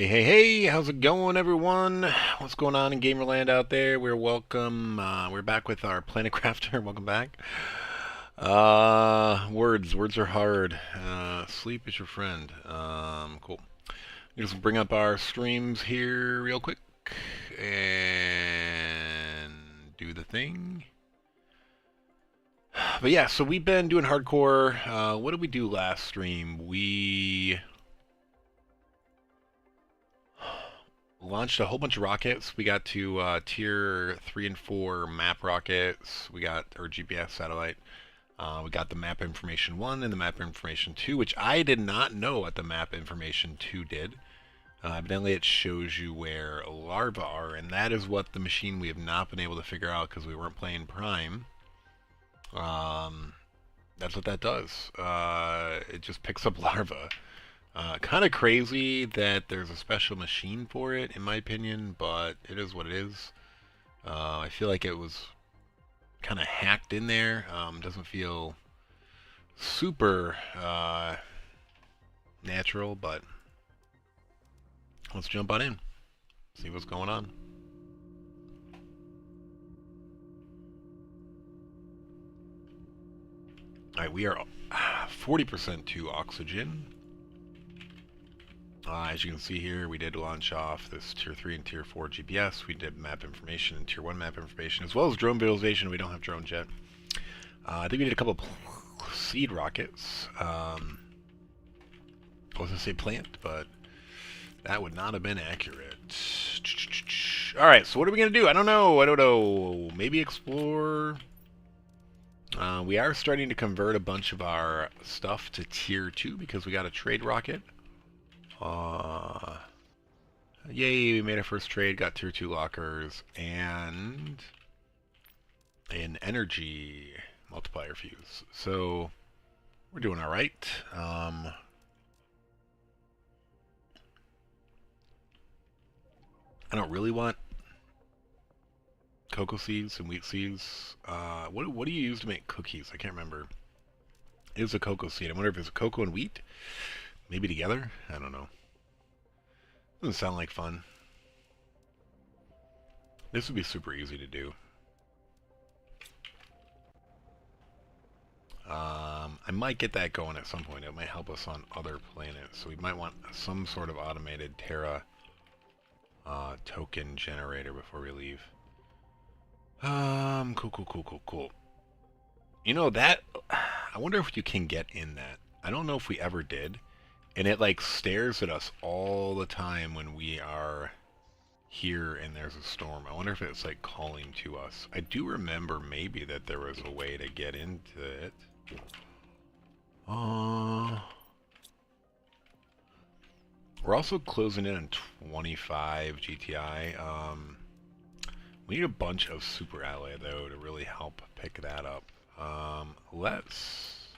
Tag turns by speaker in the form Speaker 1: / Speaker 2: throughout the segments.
Speaker 1: Hey, hey, hey, how's it going, everyone? What's going on in Gamerland out there? We're back with our Planet Crafter. Welcome back. Words are hard. Sleep is your friend. Cool. Just bring up our streams here real quick and do the thing. But yeah, so we've been doing hardcore. What did we do last stream? We launched a whole bunch of rockets. We got to tier 3 and 4 map rockets. We got our GPS satellite. We got the map information 1 and the map information 2, which I did not know what the map information 2 did. Evidently it shows you where larvae are, and that is what the machine we have not been able to figure out because we weren't playing Prime. That's what that does. It just picks up larvae. Kind of crazy that there's a special machine for it, in my opinion, but it is what it is. I feel like it was kind of hacked in there. Doesn't feel super natural, but let's jump on in, see what's going on. Alright, we are 40% to oxygen. As you can see here, we did launch off this Tier 3 and Tier 4 GPS. We did map information and Tier 1 map information, as well as drone visualization. We don't have drones yet. I think we did a couple seed rockets. I was going to say plant, but that would not have been accurate. Alright, so what are we going to do? I don't know. Maybe explore. We are starting to convert a bunch of our stuff to Tier 2 because we got a trade rocket. Yay, we made our first trade, got Tier 2 lockers, and an energy multiplier fuse. So, we're doing alright. I don't really want cocoa seeds and wheat seeds. What do you use to make cookies? I can't remember. It is a cocoa seed. I wonder if it's cocoa and wheat? Maybe together? I don't know. Doesn't sound like fun. This would be super easy to do. I might get that going at some point. It might help us on other planets. So we might want some sort of automated Terra token generator before we leave. Cool. You know that, I wonder if you can get in that. I don't know if we ever did. And it like stares at us all the time when we are here and there's a storm. I wonder if it's like calling to us. I do remember maybe that there was a way to get into it. We're also closing in on 25 GTI. We need a bunch of super alloy though to really help pick that up. Let's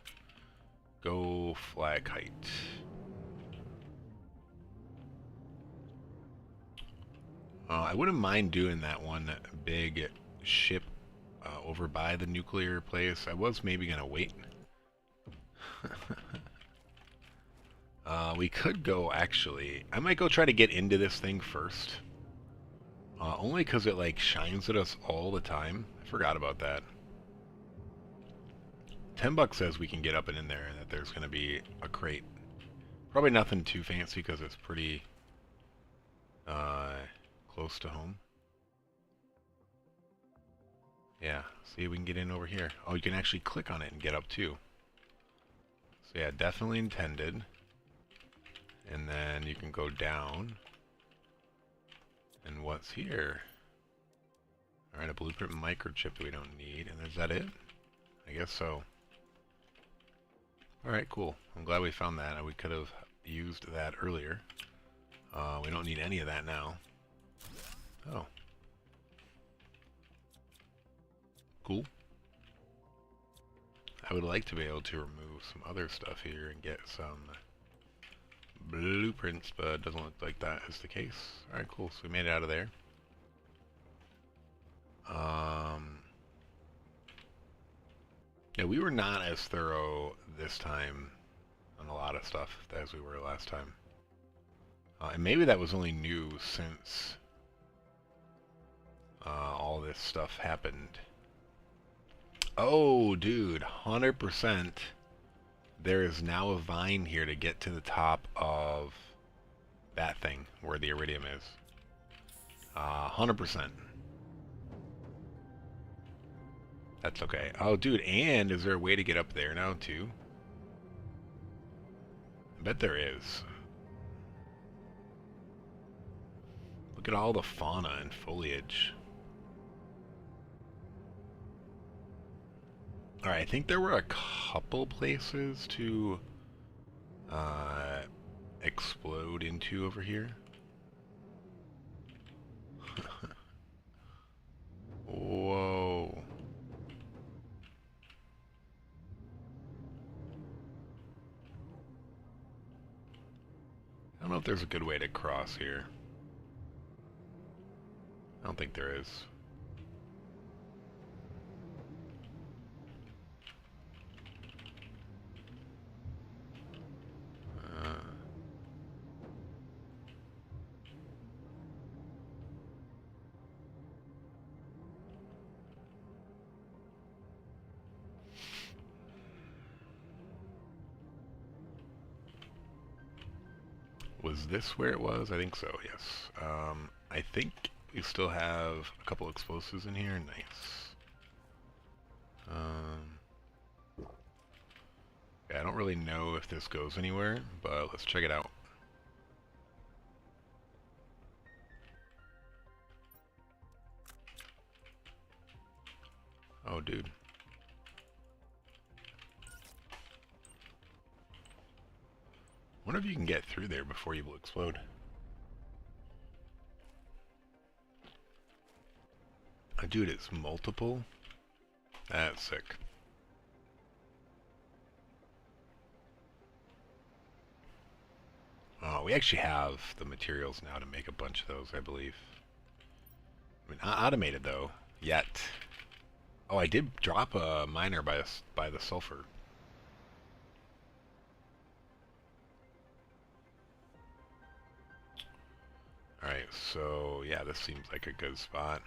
Speaker 1: go fly a kite. I wouldn't mind doing that one big ship over by the nuclear place. I was maybe gonna wait. We could go, actually. I might go try to get into this thing first. Only because it like shines at us all the time. I forgot about that. $10 says we can get up and in there and that there's going to be a crate. Probably nothing too fancy because it's pretty close to home. Yeah, see if we can get in over here. Oh, you can actually click on it and get up too. So yeah, definitely intended. And then you can go down. And what's here? Alright, a blueprint microchip that we don't need. And is that it? I guess so. Alright, cool. I'm glad we found that. We could have used that earlier. We don't need any of that now. Oh. Cool. I would like to be able to remove some other stuff here and get some blueprints, but it doesn't look like that is the case. Alright, cool. So we made it out of there. Yeah, we were not as thorough this time on a lot of stuff as we were last time. And maybe that was only new since all this stuff happened. Oh, dude, 100%. There is now a vine here to get to the top of that thing where the iridium is. 100%. That's okay. Oh, dude, and is there a way to get up there now, too? I bet there is. Look at all the fauna and foliage. Alright, I think there were a couple places to explode into over here. Whoa. I don't know if there's a good way to cross here. I don't think there is. Was this where it was? I think so, yes. I think we still have a couple explosives in here. Nice. Yeah, I don't really know if this goes anywhere, but let's check it out. Oh, dude. Wonder if you can get through there before you will explode. Oh, dude, it's multiple? That's sick. Oh, we actually have the materials now to make a bunch of those, I believe. I mean, not automated, though, yet. Oh, I did drop a miner by the sulfur. Alright, so yeah, this seems like a good spot.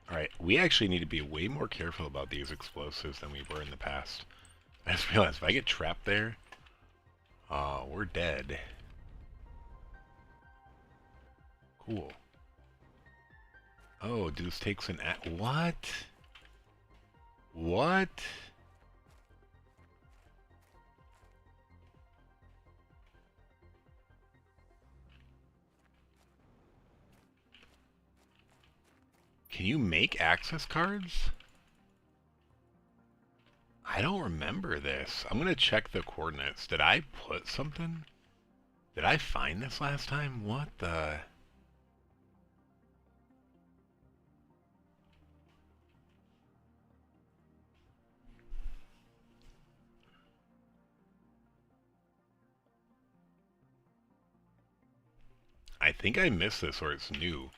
Speaker 1: Alright, we actually need to be way more careful about these explosives than we were in the past. I just realized if I get trapped there, we're dead. Cool. Oh, this takes an what? What? Can you make access cards? I don't remember this. I'm gonna check the coordinates. Did I put something? Did I find this last time? What the... I think I missed this or it's new.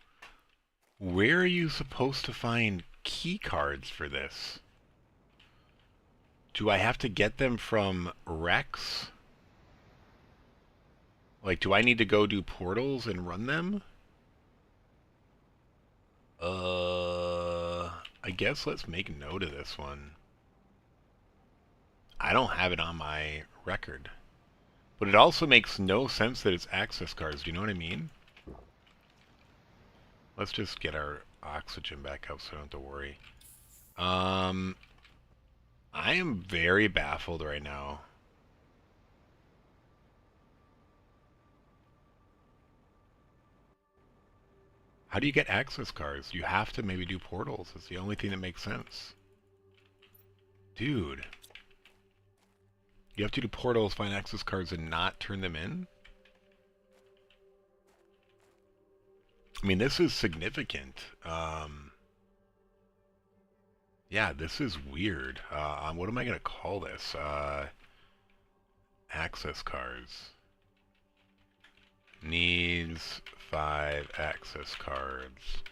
Speaker 1: Where are you supposed to find key cards for this? Do I have to get them from Rex? Like, do I need to go do portals and run them? I guess let's make note of this one. I don't have it on my record. But it also makes no sense that it's access cards. Do you know what I mean? Let's just get our oxygen back up so I don't have to worry. I am very baffled right now. How do you get access cards? You have to maybe do portals. It's the only thing that makes sense. Dude. You have to do portals, find access cards, and not turn them in? I mean, this is significant. Yeah, this is weird. What am I going to call this? Access cards. Needs 5 access cards.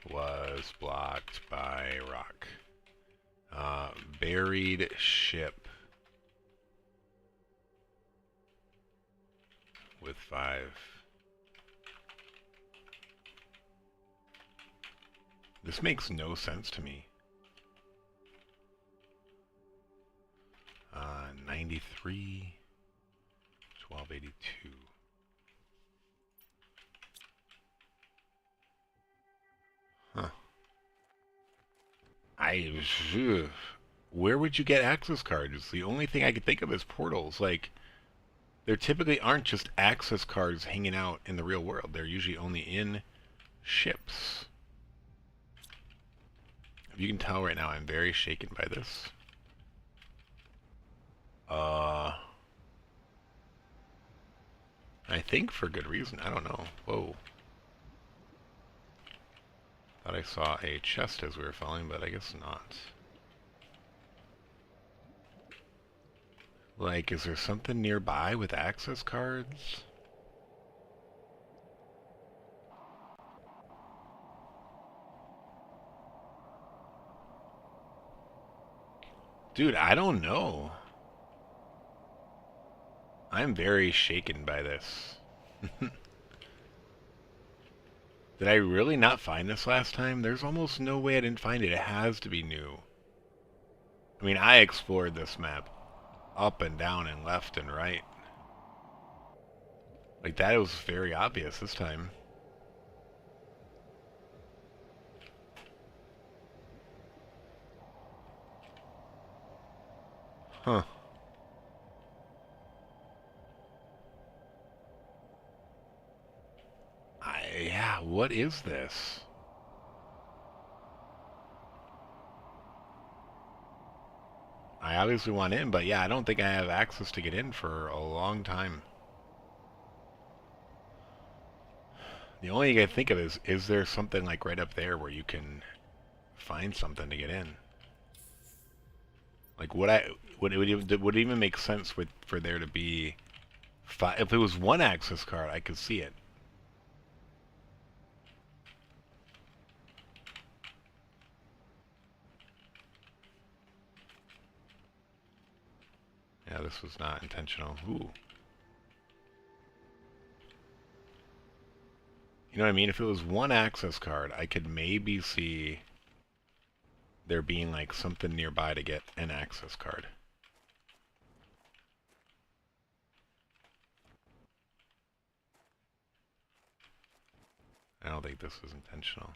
Speaker 1: Was blocked by rock. Buried ship. With 5. This makes no sense to me. 93, 1282. Huh. Where would you get access cards? The only thing I could think of is portals. Like, there typically aren't just access cards hanging out in the real world. They're usually only in ships. If you can tell right now, I'm very shaken by this. I think for good reason. I don't know. Whoa. Thought I saw a chest as we were falling, but I guess not. Like, is there something nearby with access cards? Dude, I don't know. I'm very shaken by this. Did I really not find this last time? There's almost no way I didn't find it. It has to be new. I mean, I explored this map up and down and left and right. Like, that was very obvious this time. Huh. Yeah, what is this? I obviously want in, but yeah, I don't think I have access to get in for a long time. The only thing I think of is there something like right up there where you can find something to get in? Like, would it even make sense for there to be if it was one access card, I could see it. Yeah, this was not intentional. Ooh. You know what I mean? If it was one access card, I could maybe see there being like something nearby to get an access card. I don't think this was intentional.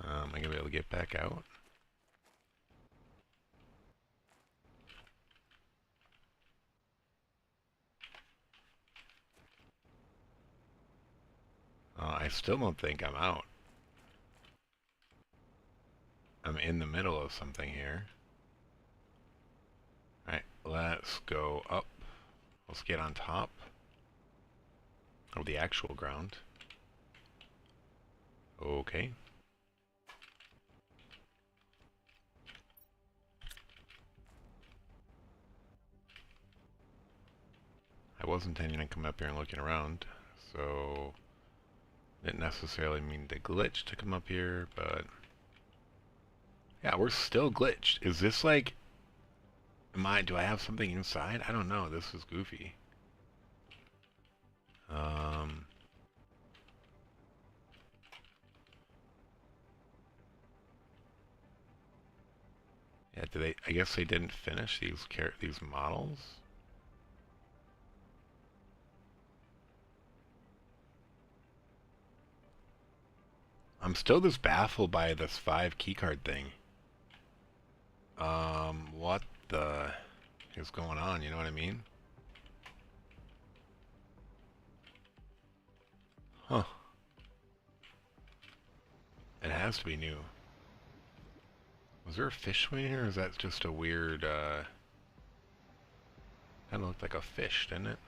Speaker 1: Am I gonna be able to get back out? I still don't think I'm out. I'm in the middle of something here. Alright, let's go up. Let's get on top of the actual ground. Okay. I was intending to come up here and looking around, so didn't necessarily mean to glitch to come up here, but yeah, we're still glitched. Is this like, do I have something inside? I don't know. This is goofy. Yeah, I guess they didn't finish these models. I'm still just baffled by this 5 keycard thing. What the is going on? You know what I mean? Huh. It has to be new. Was there a fish swing here, or is that just a weird, kind of looked like a fish, didn't it?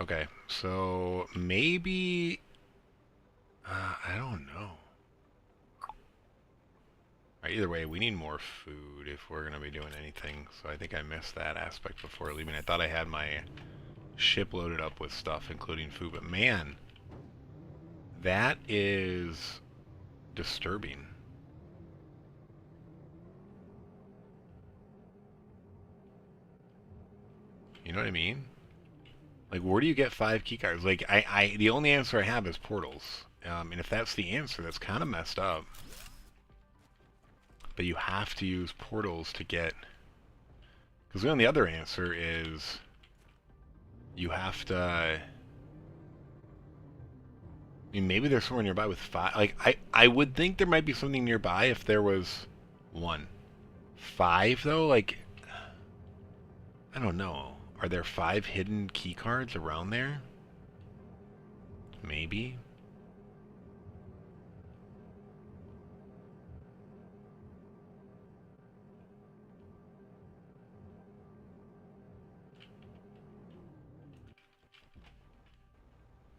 Speaker 1: Okay, so maybe, I don't know. Right, either way, we need more food if we're going to be doing anything, so I think I missed that aspect before leaving. I thought I had my ship loaded up with stuff, including food, but man, that is disturbing. You know what I mean? Like, where do you get 5 keycards? Like, the only answer I have is portals. And if that's the answer, that's kind of messed up. But you have to use portals to get... Because the only other answer is... You have to... I mean, maybe there's somewhere nearby with 5. Like, I would think there might be something nearby if there was 1. 5, though? Like... I don't know. Are there 5 hidden keycards around there? Maybe.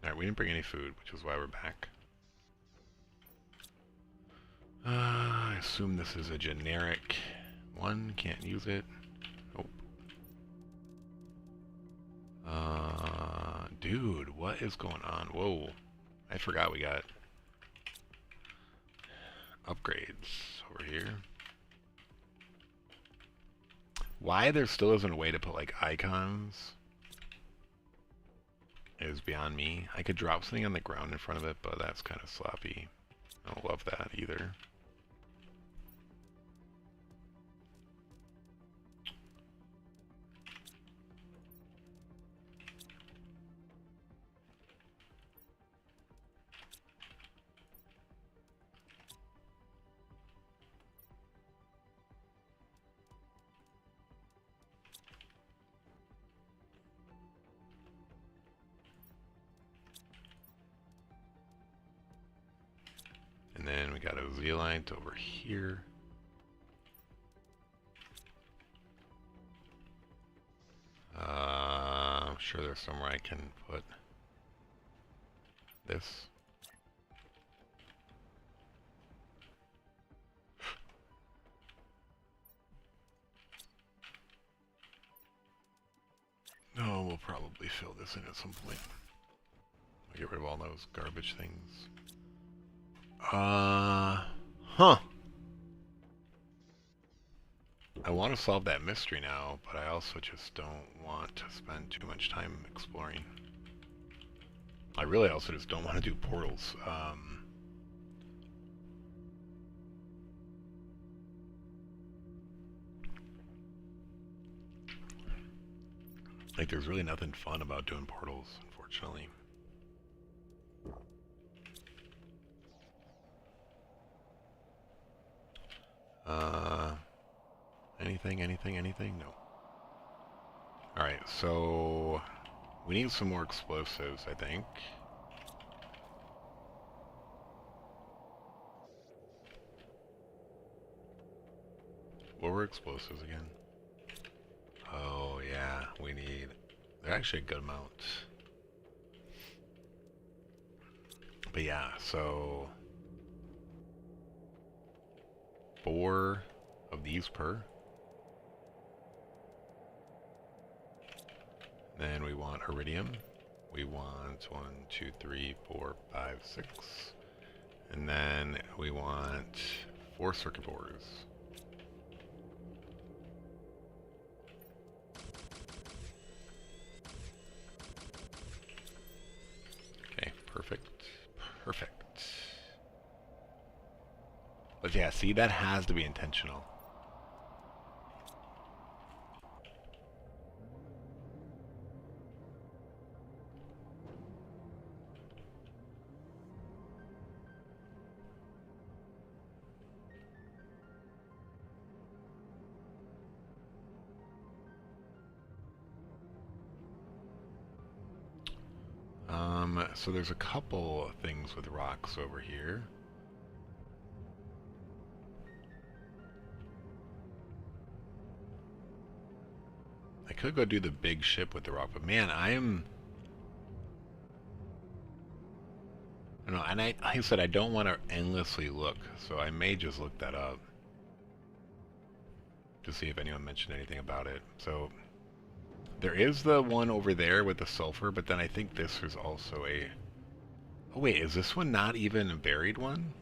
Speaker 1: Alright, we didn't bring any food, which is why we're back. I assume this is a generic one. Can't use it. Nope. Dude, what is going on? Whoa. I forgot we got upgrades over here. Why there still isn't a way to put, like, icons is beyond me. I could drop something on the ground in front of it, but that's kind of sloppy. I don't love that either. And then we got a zeolite over here. I'm sure there's somewhere I can put this. No, we'll probably fill this in at some point. I'll get rid of all those garbage things. Huh. I want to solve that mystery now, but I also just don't want to spend too much time exploring. I really also just don't want to do portals. Like, there's really nothing fun about doing portals, unfortunately. Anything? No. Alright, so we need some more explosives, I think. What were explosives again? Oh, yeah, we need... They're actually a good amount. But yeah, so... 4 of these per. Then we want iridium. We want 1, 2, 3, 4, 5, 6. And then we want 4 circuit boards. Okay, perfect. Perfect. But yeah, see, that has to be intentional. So there's a couple things with rocks over here. I could go do the big ship with the rock, but man, I don't know, and like I said, I don't want to endlessly look, so I may just look that up to see if anyone mentioned anything about it. So there is the one over there with the sulfur, but then I think this is also a... Oh wait, is this one not even a buried one?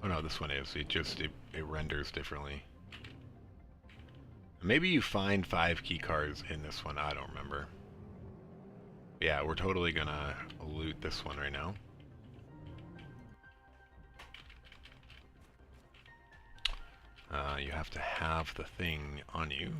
Speaker 1: Oh no, this one is. It renders differently. Maybe you find 5 key cards in this one. I don't remember. Yeah, we're totally gonna loot this one right now. You have to have the thing on you.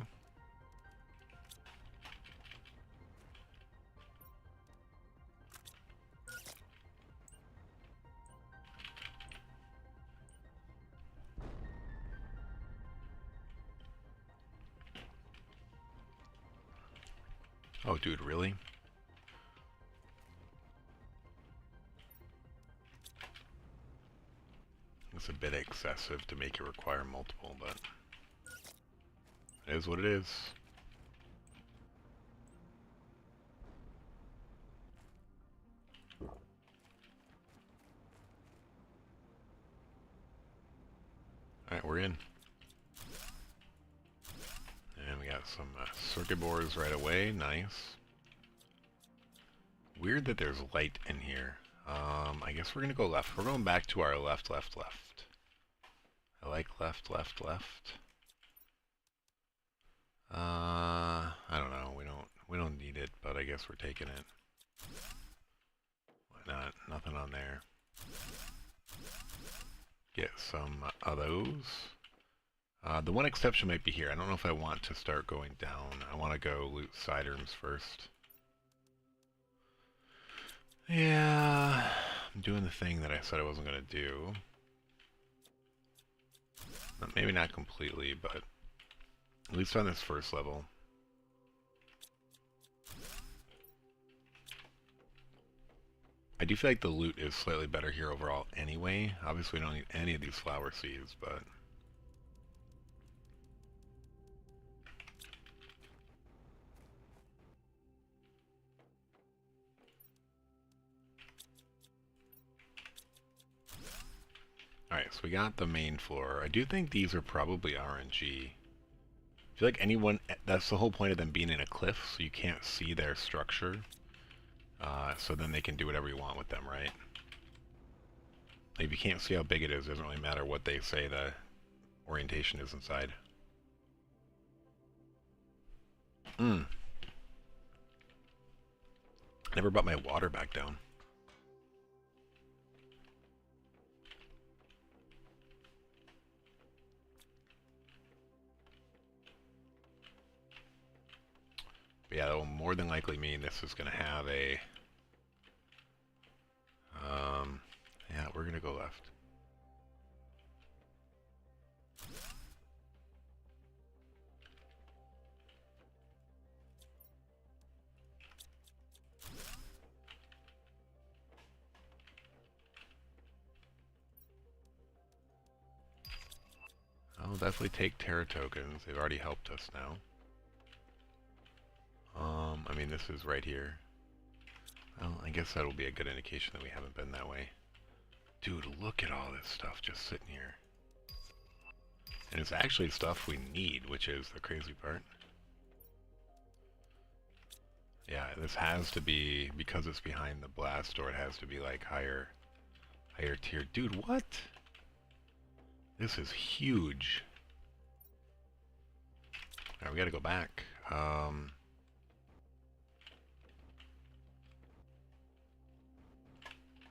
Speaker 1: Oh, dude, really? It's a bit excessive to make it require multiple, but it is what it is. Alright, we're in. And we got some circuit boards right away. Nice. Weird that there's light in here. I guess we're gonna go left. We're going back to our left, left, left. I like left, left, left. I don't know. We don't need it, but I guess we're taking it. Why not? Nothing on there. Get some of those. The one exception might be here. I don't know if I want to start going down. I want to go loot sidearms first. Yeah, I'm doing the thing that I said I wasn't going to do. Maybe not completely, but at least on this first level. I do feel like the loot is slightly better here overall anyway. Obviously we don't need any of these flower seeds, but... Alright, so we got the main floor. I do think these are probably RNG. I feel like anyone... That's the whole point of them being in a cliff, so you can't see their structure. So then they can do whatever you want with them, right? Like, if you can't see how big it is, it doesn't really matter what they say the orientation is inside. I never brought my water back down. But yeah, that will more than likely mean this is going to have a... yeah, we're going to go left. I'll definitely take Terra tokens. They've already helped us now. I mean, this is right here. Well, I guess that'll be a good indication that we haven't been that way. Dude, look at all this stuff just sitting here. And it's actually stuff we need, which is the crazy part. Yeah, this has to be, because it's behind the blast door, it has to be like higher tier. Dude, what? This is huge. Alright, we gotta go back.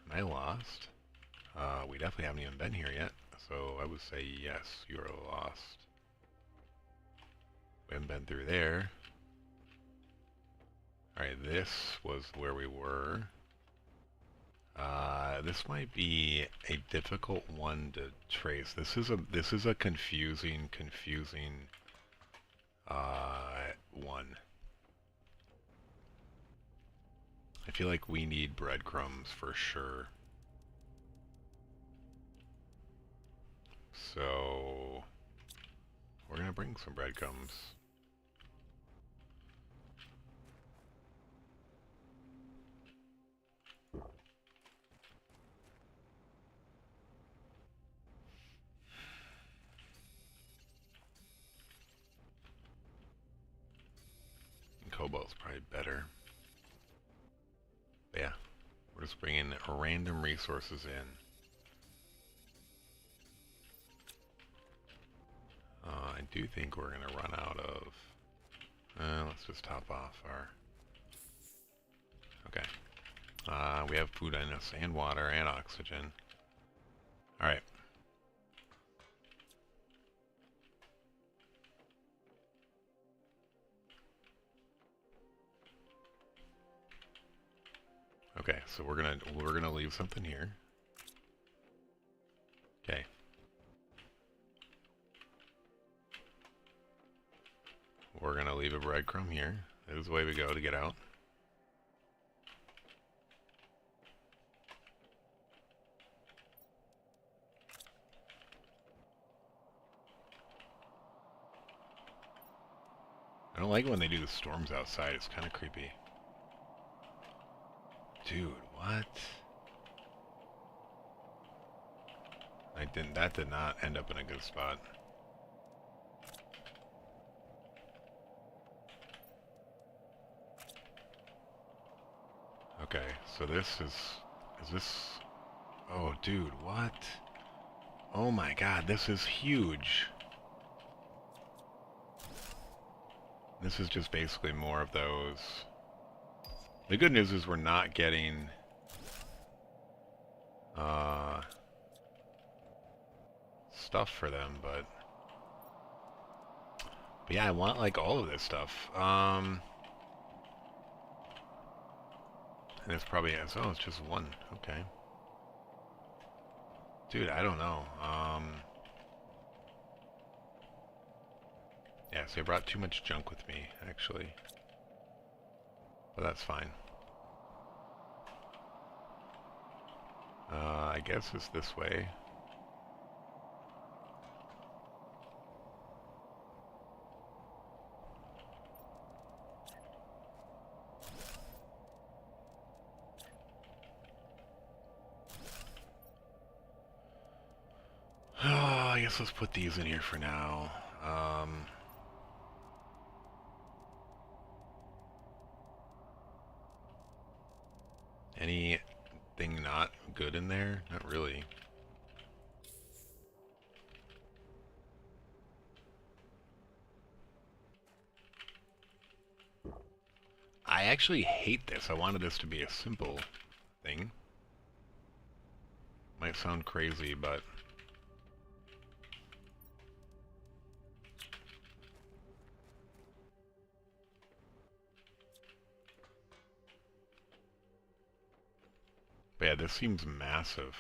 Speaker 1: Am I lost? We definitely haven't even been here yet, so I would say yes, you are lost. We haven't been through there. Alright, this was where we were. This might be a difficult one to trace. This is a confusing one. I feel like we need breadcrumbs for sure. So we're gonna bring some breadcrumbs. Cobalt's probably better. But yeah, we're just bringing random resources in. I do think we're gonna run out of... let's just top off our... Okay. We have food in us, and water, and oxygen. Alright. Okay, so we're gonna leave something here. Okay. We're gonna leave a breadcrumb here. This is the way we go to get out. I don't like when they do the storms outside. It's kind of creepy. Dude, what? That did not end up in a good spot. Okay, so this is this... Oh, dude, what? Oh my god, this is huge. This is just basically more of those. The good news is we're not getting stuff for them, but yeah, I want like all of this stuff. And it's probably oh, it's just one. Okay, dude, I don't know. Yeah, so I brought too much junk with me, actually. But that's fine. I guess it's this way. Oh, I guess let's put these in here for now. Anything not good in there? Not really. I actually hate this. I wanted this to be a simple thing. Might sound crazy, but... But yeah, this seems massive.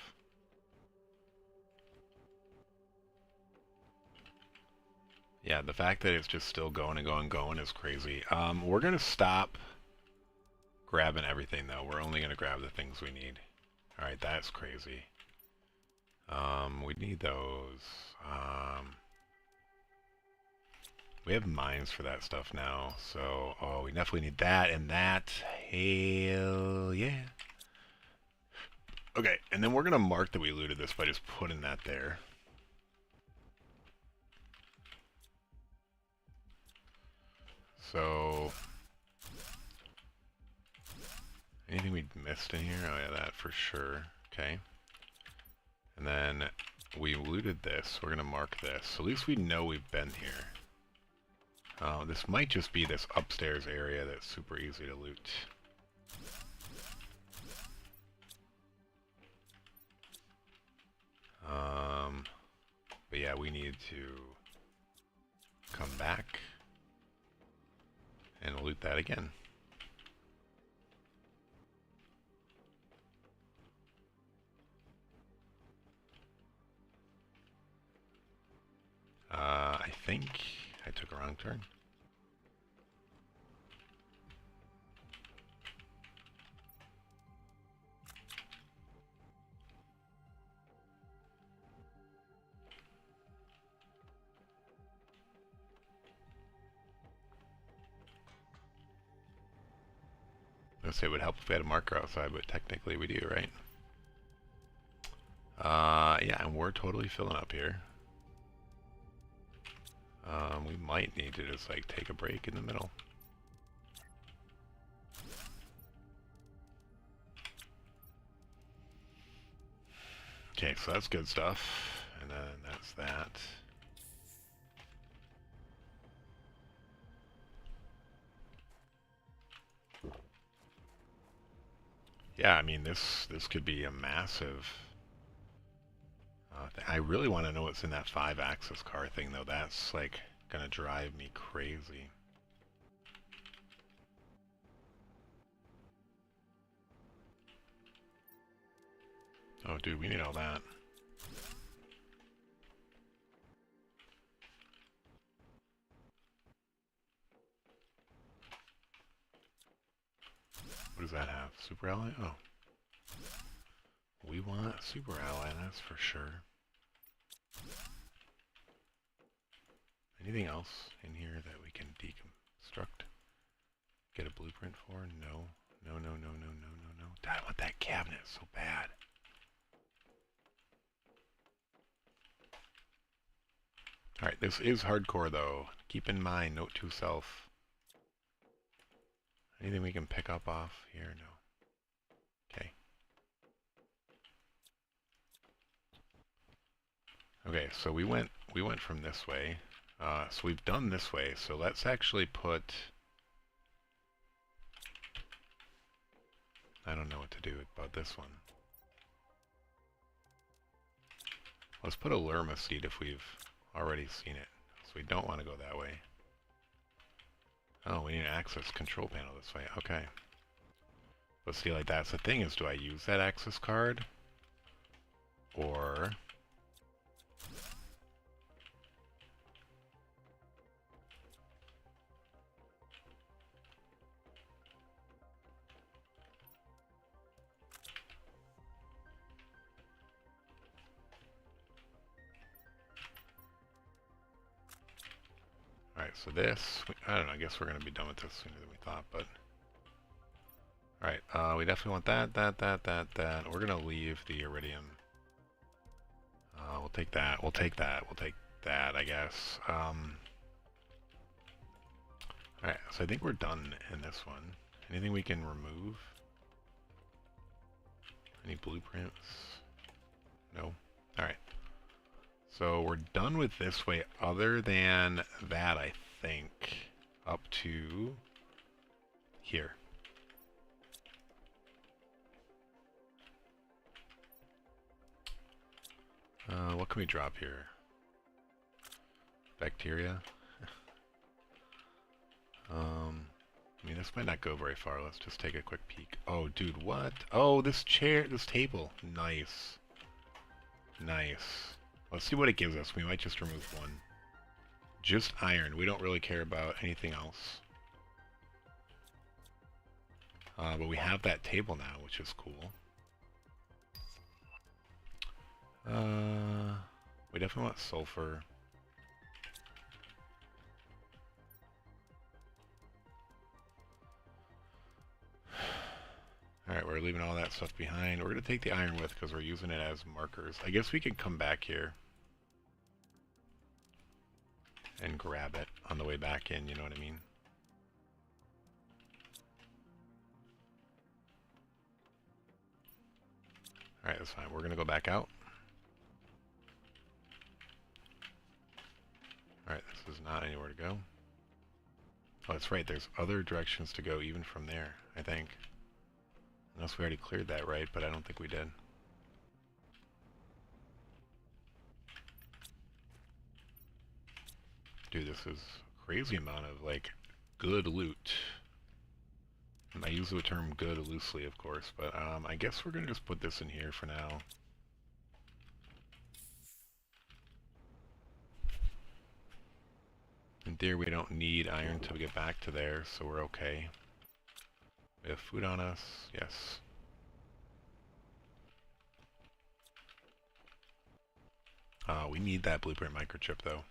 Speaker 1: Yeah, the fact that it's just still going and going and going is crazy. We're gonna stop grabbing everything though. We're only gonna grab the things we need. Alright, that's crazy. We need those. We have mines for that stuff now, so... Oh, we definitely need that and that. Hell yeah. Okay, and then we're gonna mark that we looted this by just putting that there. So... Anything we missed in here? Oh yeah, that for sure. Okay. And then we looted this. We're gonna mark this. So at least we know we've been here. This might just be this upstairs area that's super easy to loot. But yeah, we need to come back and loot that again. I think I took a wrong turn. I would say it would help if we had a marker outside, but technically we do, right? Yeah, and we're totally filling up here. We might need to just like take a break in the middle. Okay, so that's good stuff. And then that's that. Yeah, I mean, this could be a massive... I really want to know what's in that 5-axis car thing, though. That's, like, gonna drive me crazy. Oh, dude, we need all that. What does that have? Super Ally? Oh. We want Super Ally, that's for sure. Anything else in here that we can deconstruct? Get a blueprint for? No. No, no, no, no, no, no, no. I want that cabinet so bad. Alright, this is hardcore though. Keep in mind, note to self. Anything we can pick up off here? No. Okay. Okay, so we went from this way. So we've done this way, so let's actually put... I don't know what to do about this one. Let's put a Lerma seed if we've already seen it. So we don't want to go that way. Oh, we need to access control panel this way. Okay. Let's see, like that's the thing, is do I use that access card? Or... Alright, so this, I don't know, I guess we're going to be done with this sooner than we thought, but... Alright, we definitely want that. We're going to leave the iridium. We'll take that, we'll take that, I guess. Alright, so I think we're done in this one. Anything we can remove? Any blueprints? No? Alright. So we're done with this way, other than that, I think, up to here. What can we drop here? Bacteria? I mean, this might not go very far. Let's just take a quick peek. Oh, dude, what? Oh, this table. Nice. Nice. Let's see what it gives us. We might just remove one. Just iron. We don't really care about anything else. But we have that table now, which is cool. We definitely want sulfur. Alright, we're leaving all that stuff behind. We're going to take the iron with because we're using it as markers. I guess we could come back here and grab it on the way back in, you know what I mean? Alright, that's fine. We're going to go back out. Alright, this is not anywhere to go. Oh, that's right. There's other directions to go even from there, I think. Unless we already cleared that, right? But I don't think we did. Dude, this is a crazy amount of, like, good loot. And I use the term good loosely, of course, but I guess we're going to just put this in here for now. In theory, we don't need iron to get back to there, so we're okay. We have food on us, yes. We need that blueprint microchip, though.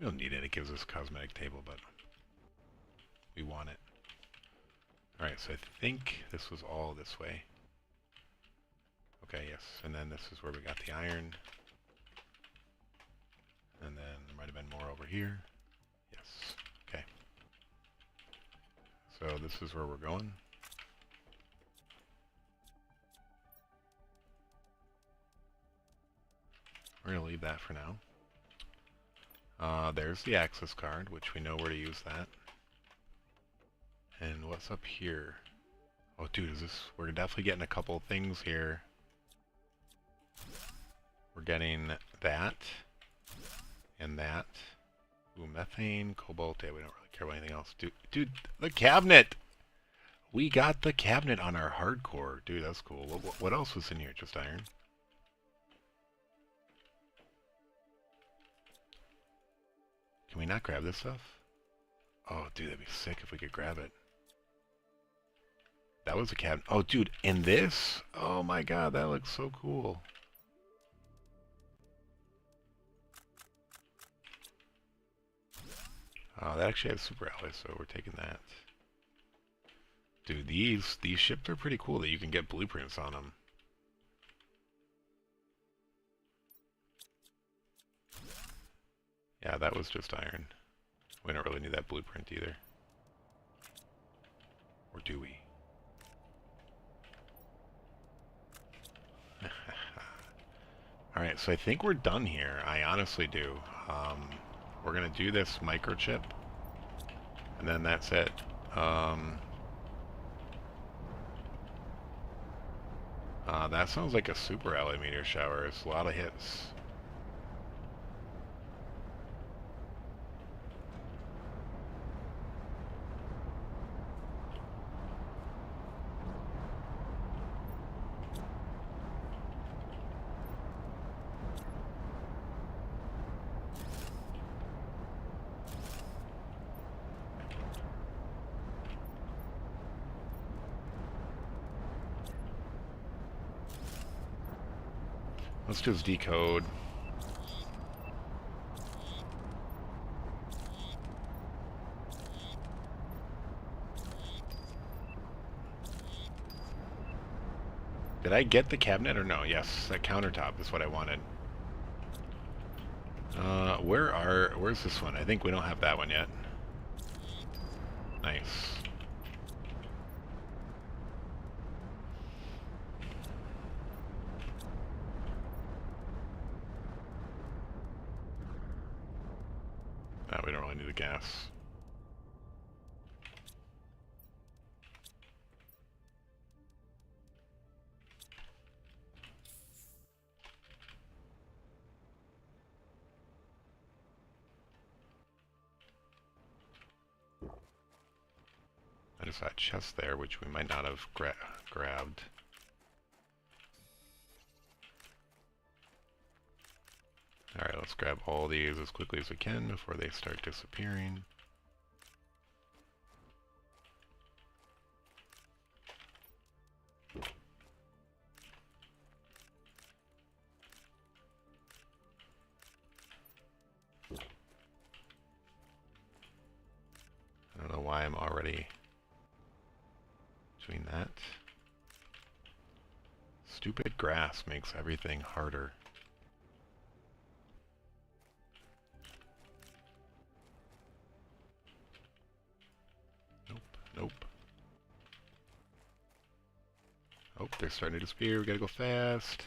Speaker 1: We don't need it, it gives us a cosmetic table, but we want it. Alright, so I think this was all this way. Okay, yes, and then this is where we got the iron. And then there might have been more over here. Yes, okay. So this is where we're going. We're going to leave that for now. There's the access card, which we know where to use that. And what's up here? Oh, dude, is this... We're definitely getting a couple things here. We're getting that. And that. Ooh, methane, cobalt. Yeah, we don't really care about anything else. Dude, the cabinet! We got the cabinet on our hardcore. Dude, that's cool. What else was in here? Just iron? Can we not grab this stuff? Oh, dude, that'd be sick if we could grab it. That was a cabinet. Oh, dude, and this? Oh my god, that looks so cool. Oh, that actually has super alloys, so we're taking that. Dude, these ships are pretty cool that you can get blueprints on them. Yeah, that was just iron. We don't really need that blueprint either. Or do we? Alright, so I think we're done here. I honestly do. We're going to do this microchip. And then that's it. That sounds like a super alloy meteor shower. It's a lot of hits. Let's just decode. Did I get the cabinet or no? Yes, that countertop is what I wanted. Where's this one? I think we don't have that one yet. Nice. We don't really need the gas. I just saw a chest there, which we might not have grabbed. Alright, let's grab all these as quickly as we can before they start disappearing. I don't know why I'm already doing that. Stupid grass makes everything harder. Nope. Oh, they're starting to disappear. We gotta go fast.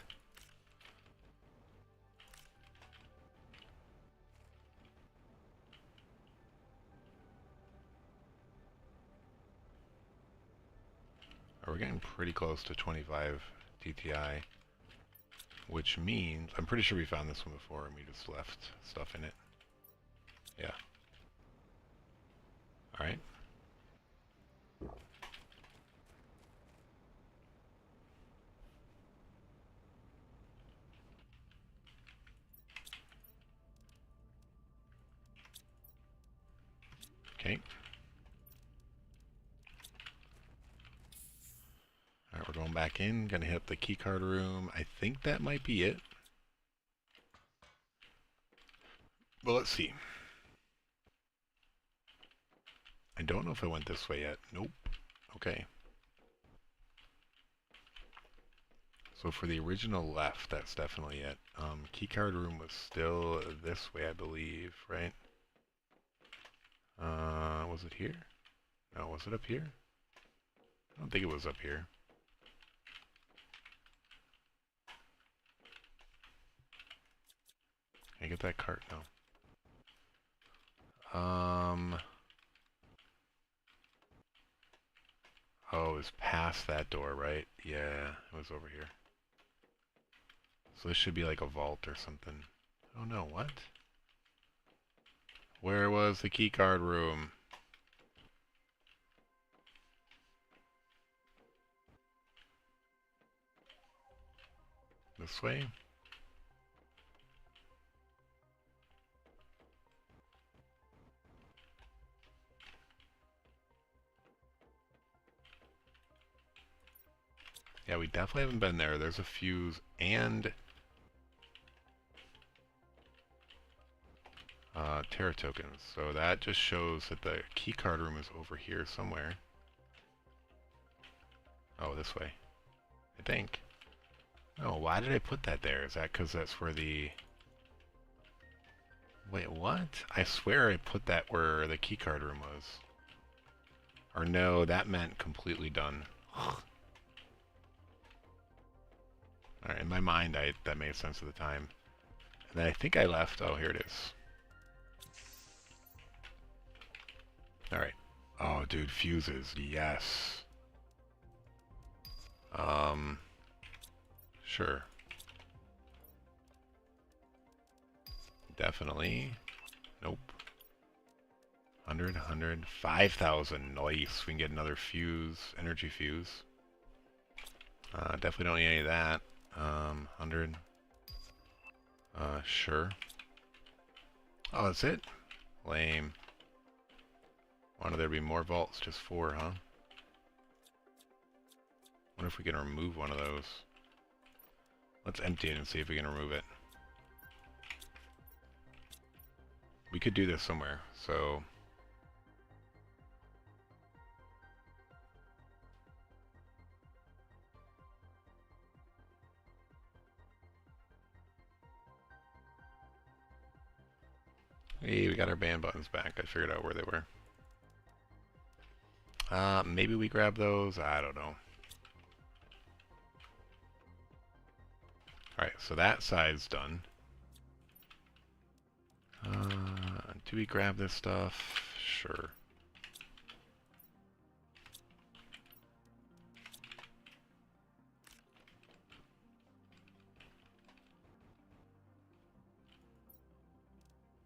Speaker 1: We're getting pretty close to 25 DTI, which means I'm pretty sure we found this one before and we just left stuff in it. Yeah. Alright. Okay. Alright, we're going back in. Gonna hit up the keycard room. I think that might be it. Well, let's see. I don't know if I went this way yet. Nope. Okay. So for the original left, that's definitely it. Keycard room was still this way, I believe, right? Was it here? No, was it up here? I don't think it was up here. Can I get that cart? No. Oh, it was past that door, right? Yeah, it was over here. So this should be like a vault or something. Oh no, what? Where was the keycard room? This way? Yeah, we definitely haven't been there. There's a fuse and Terra tokens. So that just shows that the keycard room is over here somewhere. Oh, this way. I think. Oh, why did I put that there? Is that because that's where the... Wait, what? I swear I put that where the keycard room was. Or no, that meant completely done. Alright, in my mind, that made sense at the time. And then I think I left... Oh, here it is. Alright. Oh, dude, fuses. Yes. Sure. Definitely. Nope. 100, 5,000. Nice. We can get another fuse, energy fuse. Definitely don't need any of that. 100. Sure. Oh, that's it? Lame. Wanted there to be more vaults, just 4, huh? Wonder if we can remove one of those. Let's empty it and see if we can remove it. We could do this somewhere, so... Hey, we got our band buttons back. I figured out where they were. Maybe we grab those? I don't know. Alright, so that side's done. Do we grab this stuff? Sure.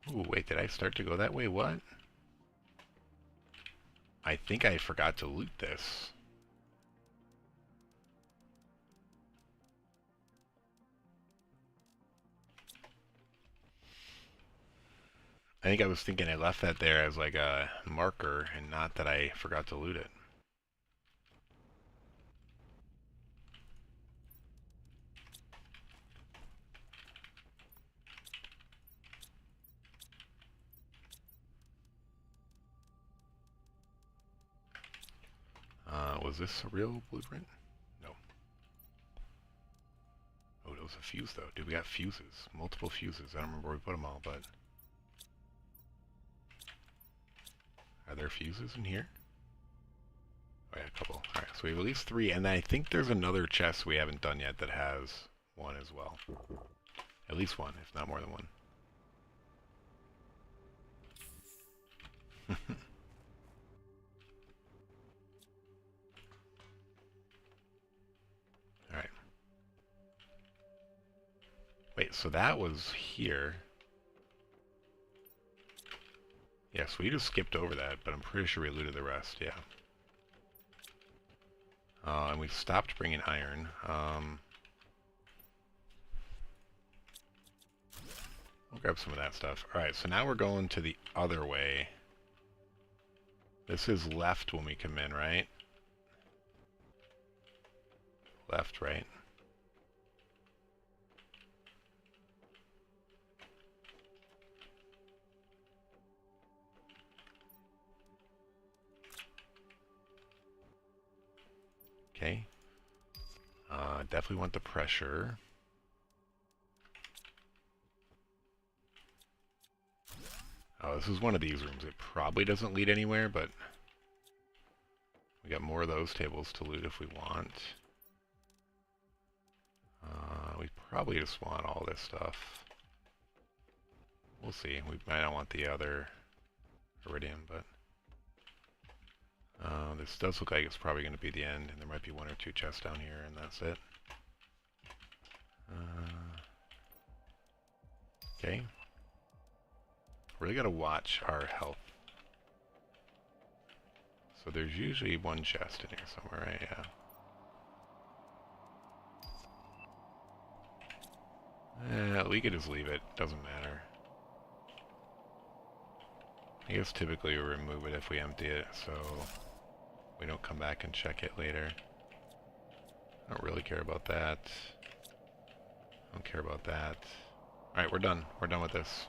Speaker 1: Ooh, wait, did I start to go that way? What? I think I forgot to loot this. I think I was thinking I left that there as like a marker and not that I forgot to loot it. Was this a real blueprint? No. Oh, it was a fuse though. Dude, we got fuses. Multiple fuses. I don't remember where we put them all, but... Are there fuses in here? Oh yeah, a couple. Alright, so we have at least 3, and I think there's another chest we haven't done yet that has 1 as well. At least 1, if not more than 1. Alright. Wait, so that was here. Yes, we just skipped over that, but I'm pretty sure we looted the rest, yeah. And we stopped bringing iron. We'll grab some of that stuff. Alright, so now we're going to the other way. This is left when we come in, right? Left, right? Okay. Definitely want the pressure. Oh, this is one of these rooms. It probably doesn't lead anywhere, but we got more of those tables to loot if we want. We probably just want all this stuff. We'll see. We might not want the other iridium, but... This does look like it's probably going to be the end, and there might be one or two chests down here, and that's it. Okay. Really got to watch our health. So there's usually one chest in here somewhere, right? Yeah. We could just leave it. Doesn't matter. I guess typically we remove it if we empty it, so we don't come back and check it later. I don't really care about that. I don't care about that. Alright, we're done. We're done with this.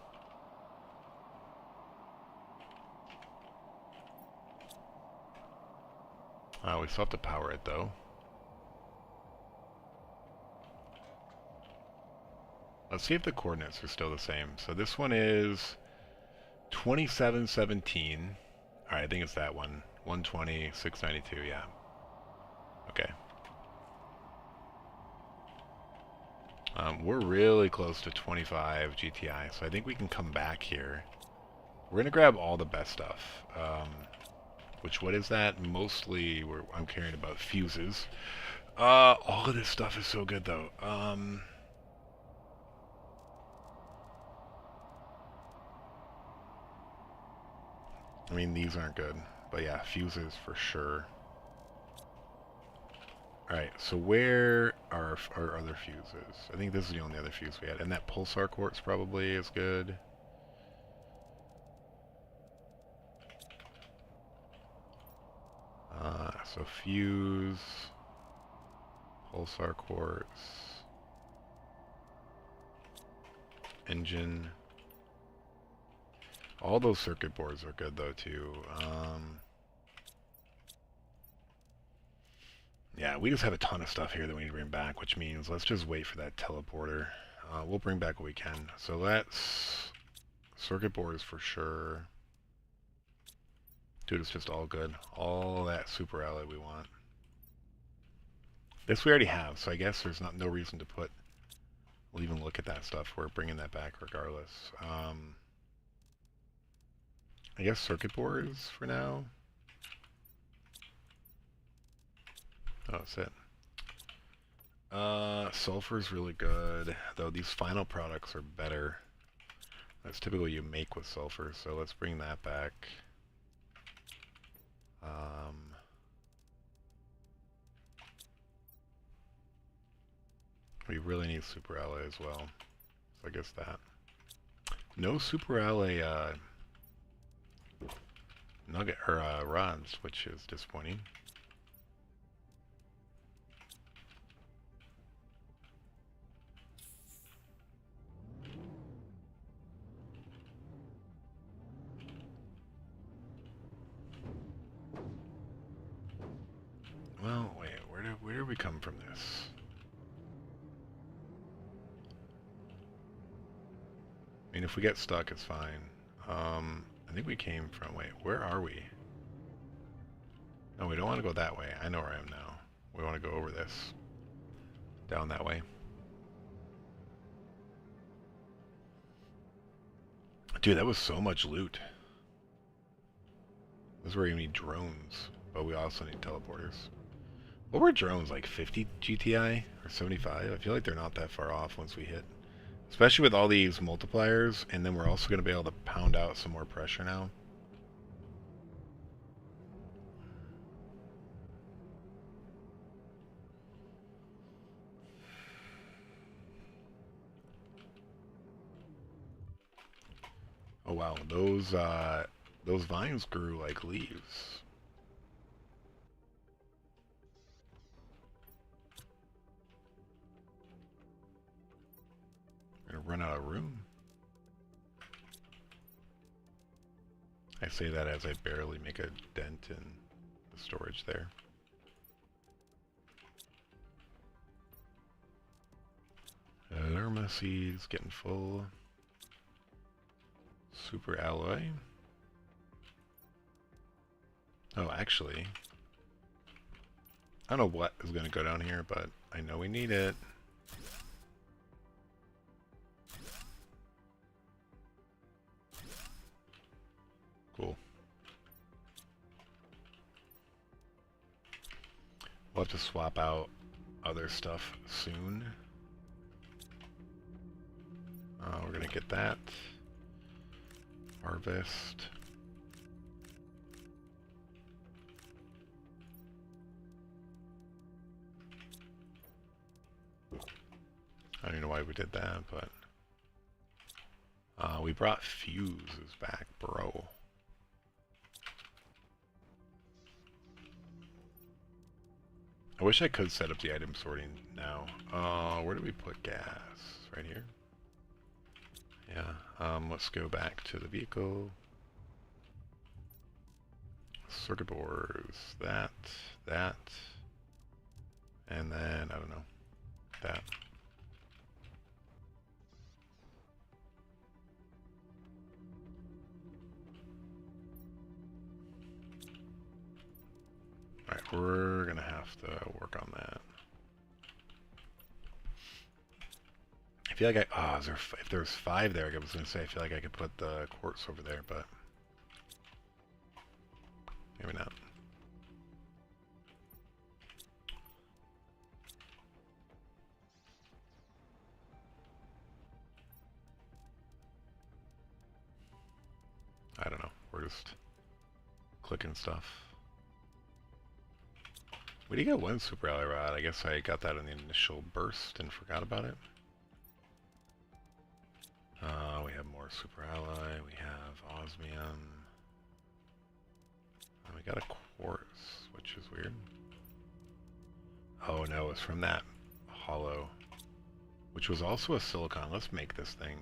Speaker 1: We still have to power it though. Let's see if the coordinates are still the same. So this one is 2717. Alright, I think it's that one. 120, 692, yeah. Okay. We're really close to 25 GTI, so I think we can come back here. We're going to grab all the best stuff. What is that? Mostly, I'm caring about fuses. All of this stuff is so good, though. I mean, these aren't good. But yeah, fuses for sure. Alright, so where are our other fuses? I think this is the only other fuse we had. And that Pulsar Quartz probably is good. So fuse, Pulsar Quartz, engine. All those circuit boards are good though too. Yeah, we just have a ton of stuff here that we need to bring back, which means let's just wait for that teleporter. We'll bring back what we can. So let's... circuit boards for sure. Dude, it's just all good. All that super alloy we want. This we already have, so I guess there's no reason to put... we'll even look at that stuff. We're bringing that back regardless. I guess circuit boards for now. Oh, that's it. Sulfur's really good, though these final products are better. That's typically what you make with sulfur, so let's bring that back. We really need super alloy as well, so I guess that. No super alloy nugget or rods, which is disappointing. Well, wait, where did we come from this? I mean, if we get stuck, it's fine. I think we came from... wait, where are we? No, we don't want to go that way. I know where I am now. We want to go over this. Down that way. Dude, that was so much loot. This is where you need drones, but we also need teleporters. What were drones, like 50 GTI or 75? I feel like they're not that far off once we hit. Especially with all these multipliers, and then we're also going to be able to pound out some more pressure now. Oh wow, those vines grew like leaves. We're gonna run out of room. I say that as I barely make a dent in the storage there. Lerma seeds getting full. Super alloy. Oh, actually, I don't know what is going to go down here, but I know we need it. Cool. We'll have to swap out other stuff soon. We're gonna get that. Harvest. I don't even know why we did that, but we brought fuses back, bro. I wish I could set up the item sorting now. Where do we put gas? Right here? Yeah. Let's go back to the vehicle. Circuit boards. That. And then, I don't know. That. Alright, we're gonna have to work on that. I feel like if there's 5 there, I was gonna say I feel like I could put the quartz over there, but maybe not. I don't know. We're just clicking stuff. We did get 1 super ally rod. I guess I got that in the initial burst and forgot about it. We have more super ally. We have osmium. And we got a quartz, which is weird. Oh no, it's from that hollow, which was also a silicon. Let's make this thing.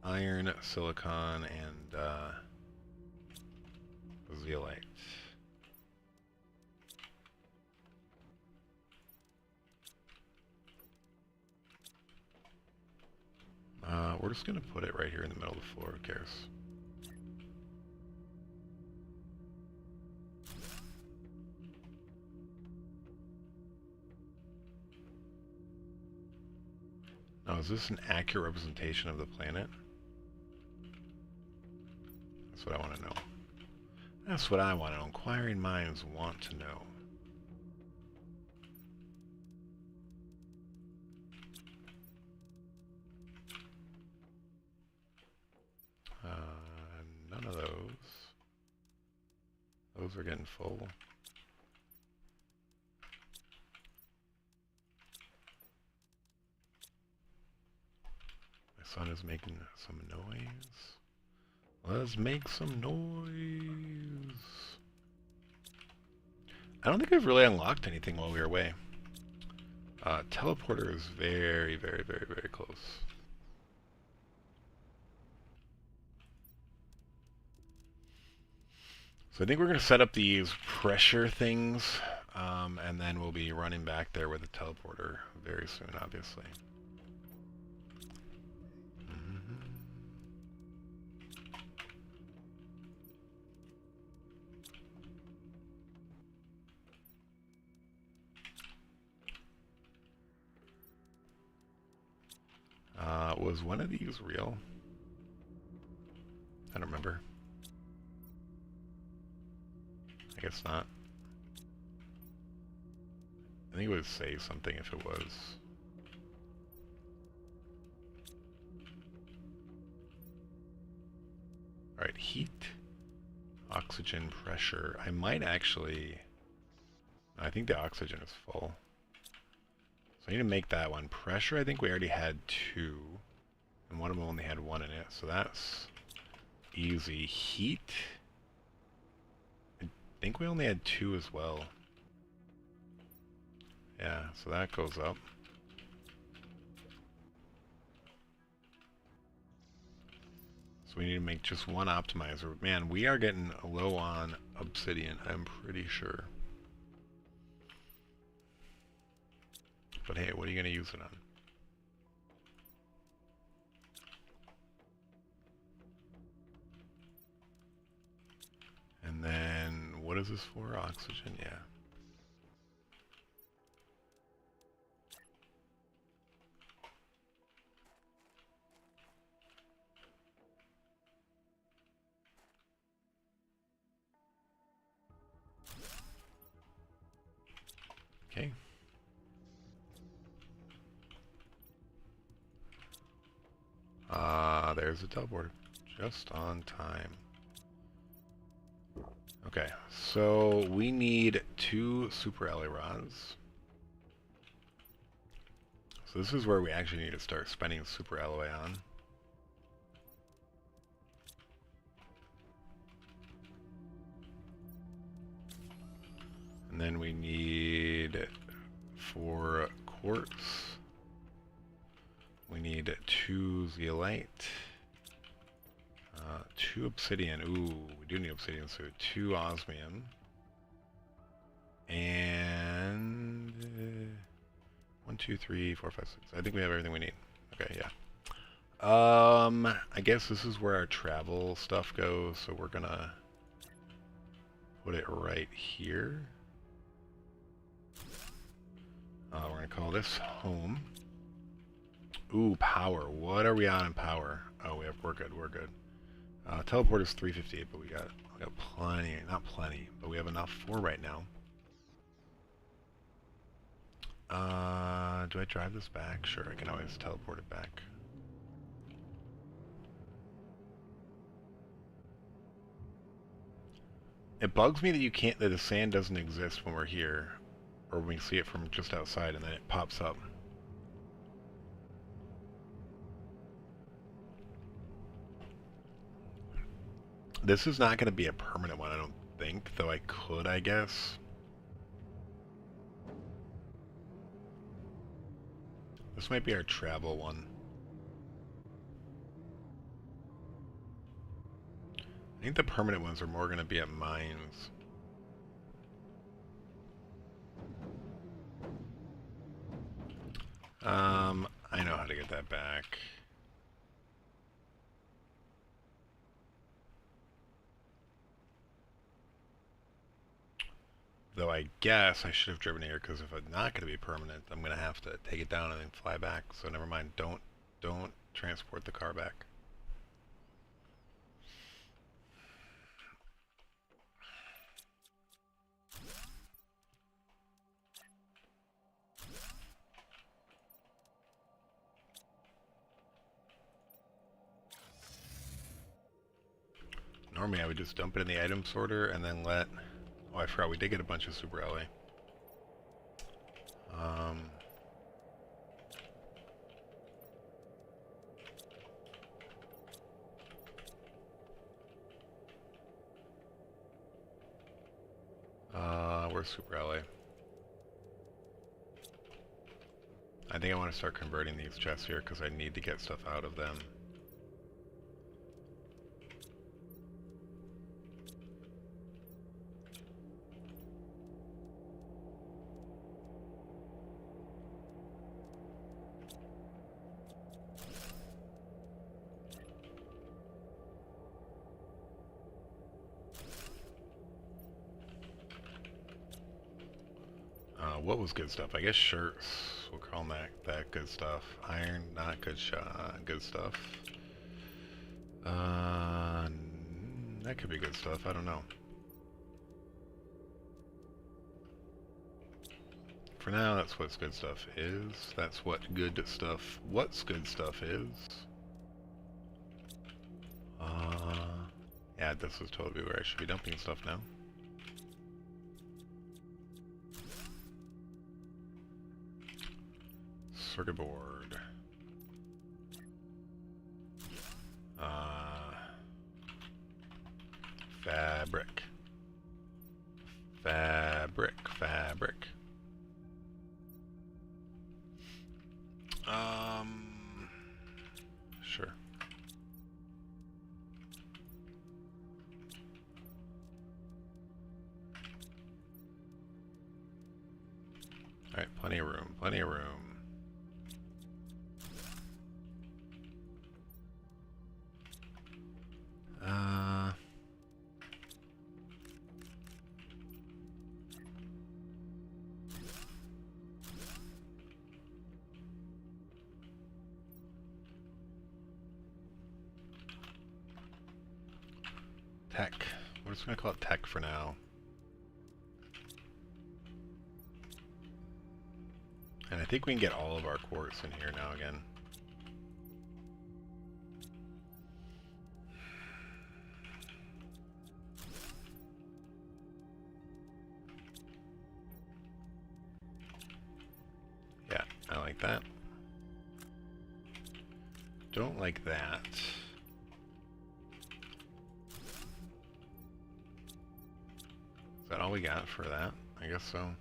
Speaker 1: Iron, silicon, and zeolite. We're just gonna put it right here in the middle of the floor. Who cares? Now, is this an accurate representation of the planet? That's what I want to know. That's what I want to know. Inquiring minds want to know. None of those. Those are getting full. My son is making some noise. Let's make some noise. I don't think we've really unlocked anything while we were away. Teleporter is very, very, very, very close. So I think we're going to set up these pressure things, and then we'll be running back there with a teleporter very soon, obviously. Was one of these real? I don't remember. I guess not. I think it would say something if it was. Alright, heat, oxygen, pressure. I might actually... I think the oxygen is full. So I need to make that one. Pressure, I think we already had 2. And one of them only had 1 in it, so that's easy. Heat, I think we only had 2 as well. Yeah, so that goes up. So we need to make just 1 optimizer. Man, we are getting low on obsidian, I'm pretty sure. But hey, what are you going to use it on? And then, what is this for? Oxygen? Yeah. Okay. There's a teleporter. Just on time. Okay, so we need 2 super alloy rods. So this is where we actually need to start spending super alloy on. And then we need 4 quartz. We need 2 zeolite. 2 obsidian. Ooh, we do need obsidian, so 2 osmium. And 1, 2, 3, 4, 5, 6. I think we have everything we need. Okay, yeah. I guess this is where our travel stuff goes, so we're gonna put it right here. We're gonna call this home. Ooh, power. What are we on in power? Oh, we're good. We're good. Teleport is 358, but we got plenty. Not plenty, but we have enough for right now. Do I drive this back? Sure, I can always teleport it back. It bugs me that you can't, that the sand doesn't exist when we're here, or when we see it from just outside and then it pops up. This is not going to be a permanent one, I don't think, though I could, I guess. This might be our travel one. I think the permanent ones are more going to be at mines. I know how to get that back. Though I guess I should have driven here, because if it's not going to be permanent, I'm going to have to take it down and then fly back. So never mind. Don't transport the car back. Normally I would just dump it in the item sorter and then let... Oh, I forgot we did get a bunch of super LA. Where's super LA? I think I want to start converting these chests here because I need to get stuff out of them. What was good stuff? I guess shirts. We'll call them that good stuff. Iron, not good good stuff. That could be good stuff. I don't know. For now, that's what good stuff is. That's what good stuff. What's good stuff is. Yeah, this is totally where I should be dumping stuff now. Circuit board. Fabric. Fabric. Sure. Alright, plenty of room, plenty of room. Tech. We're just gonna call it tech for now. And I think we can get all of our quartz in here now again. Yeah, I like that. Don't like that. Is that all we got for that? I guess so.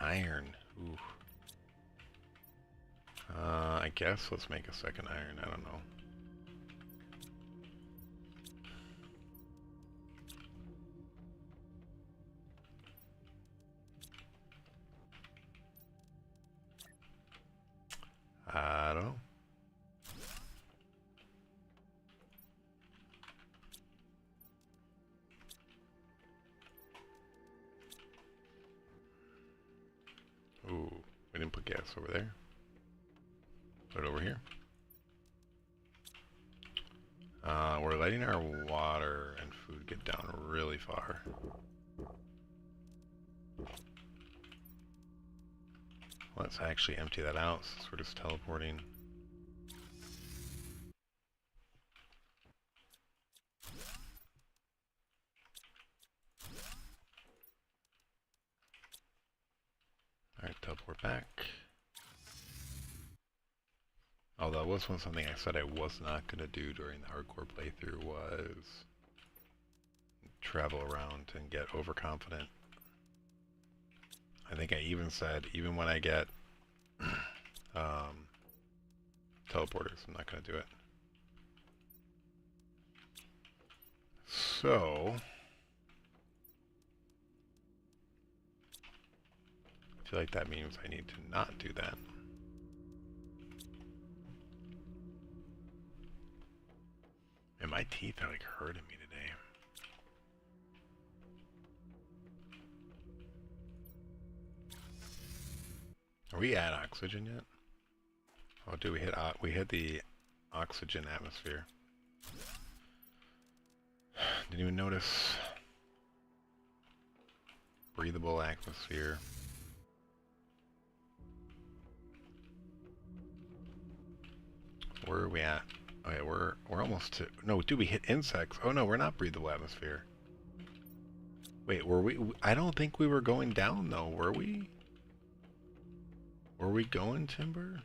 Speaker 1: Iron. Ooh. I guess let's make a second iron. I don't know. I don't know. Ooh, we didn't put gas over there. Put it over here. We're letting our water and food get down really far. Let's actually empty that out since we're just teleporting. Alright, teleport back. Although that was something I said I was not going to do during the hardcore playthrough was travel around and get overconfident. I think I even said, even when I get teleporters, I'm not going to do it. So, I feel like that means I need to not do that. And my teeth are like hurting me today. Are we at oxygen yet? Oh, dude, we hit the oxygen atmosphere. Didn't even notice. Breathable atmosphere. Where are we at? Okay, we're almost to. No, dude, we hit insects. Oh no, we're not breathable atmosphere. Wait, were we? I don't think we were going down though, were we? Were we going timber?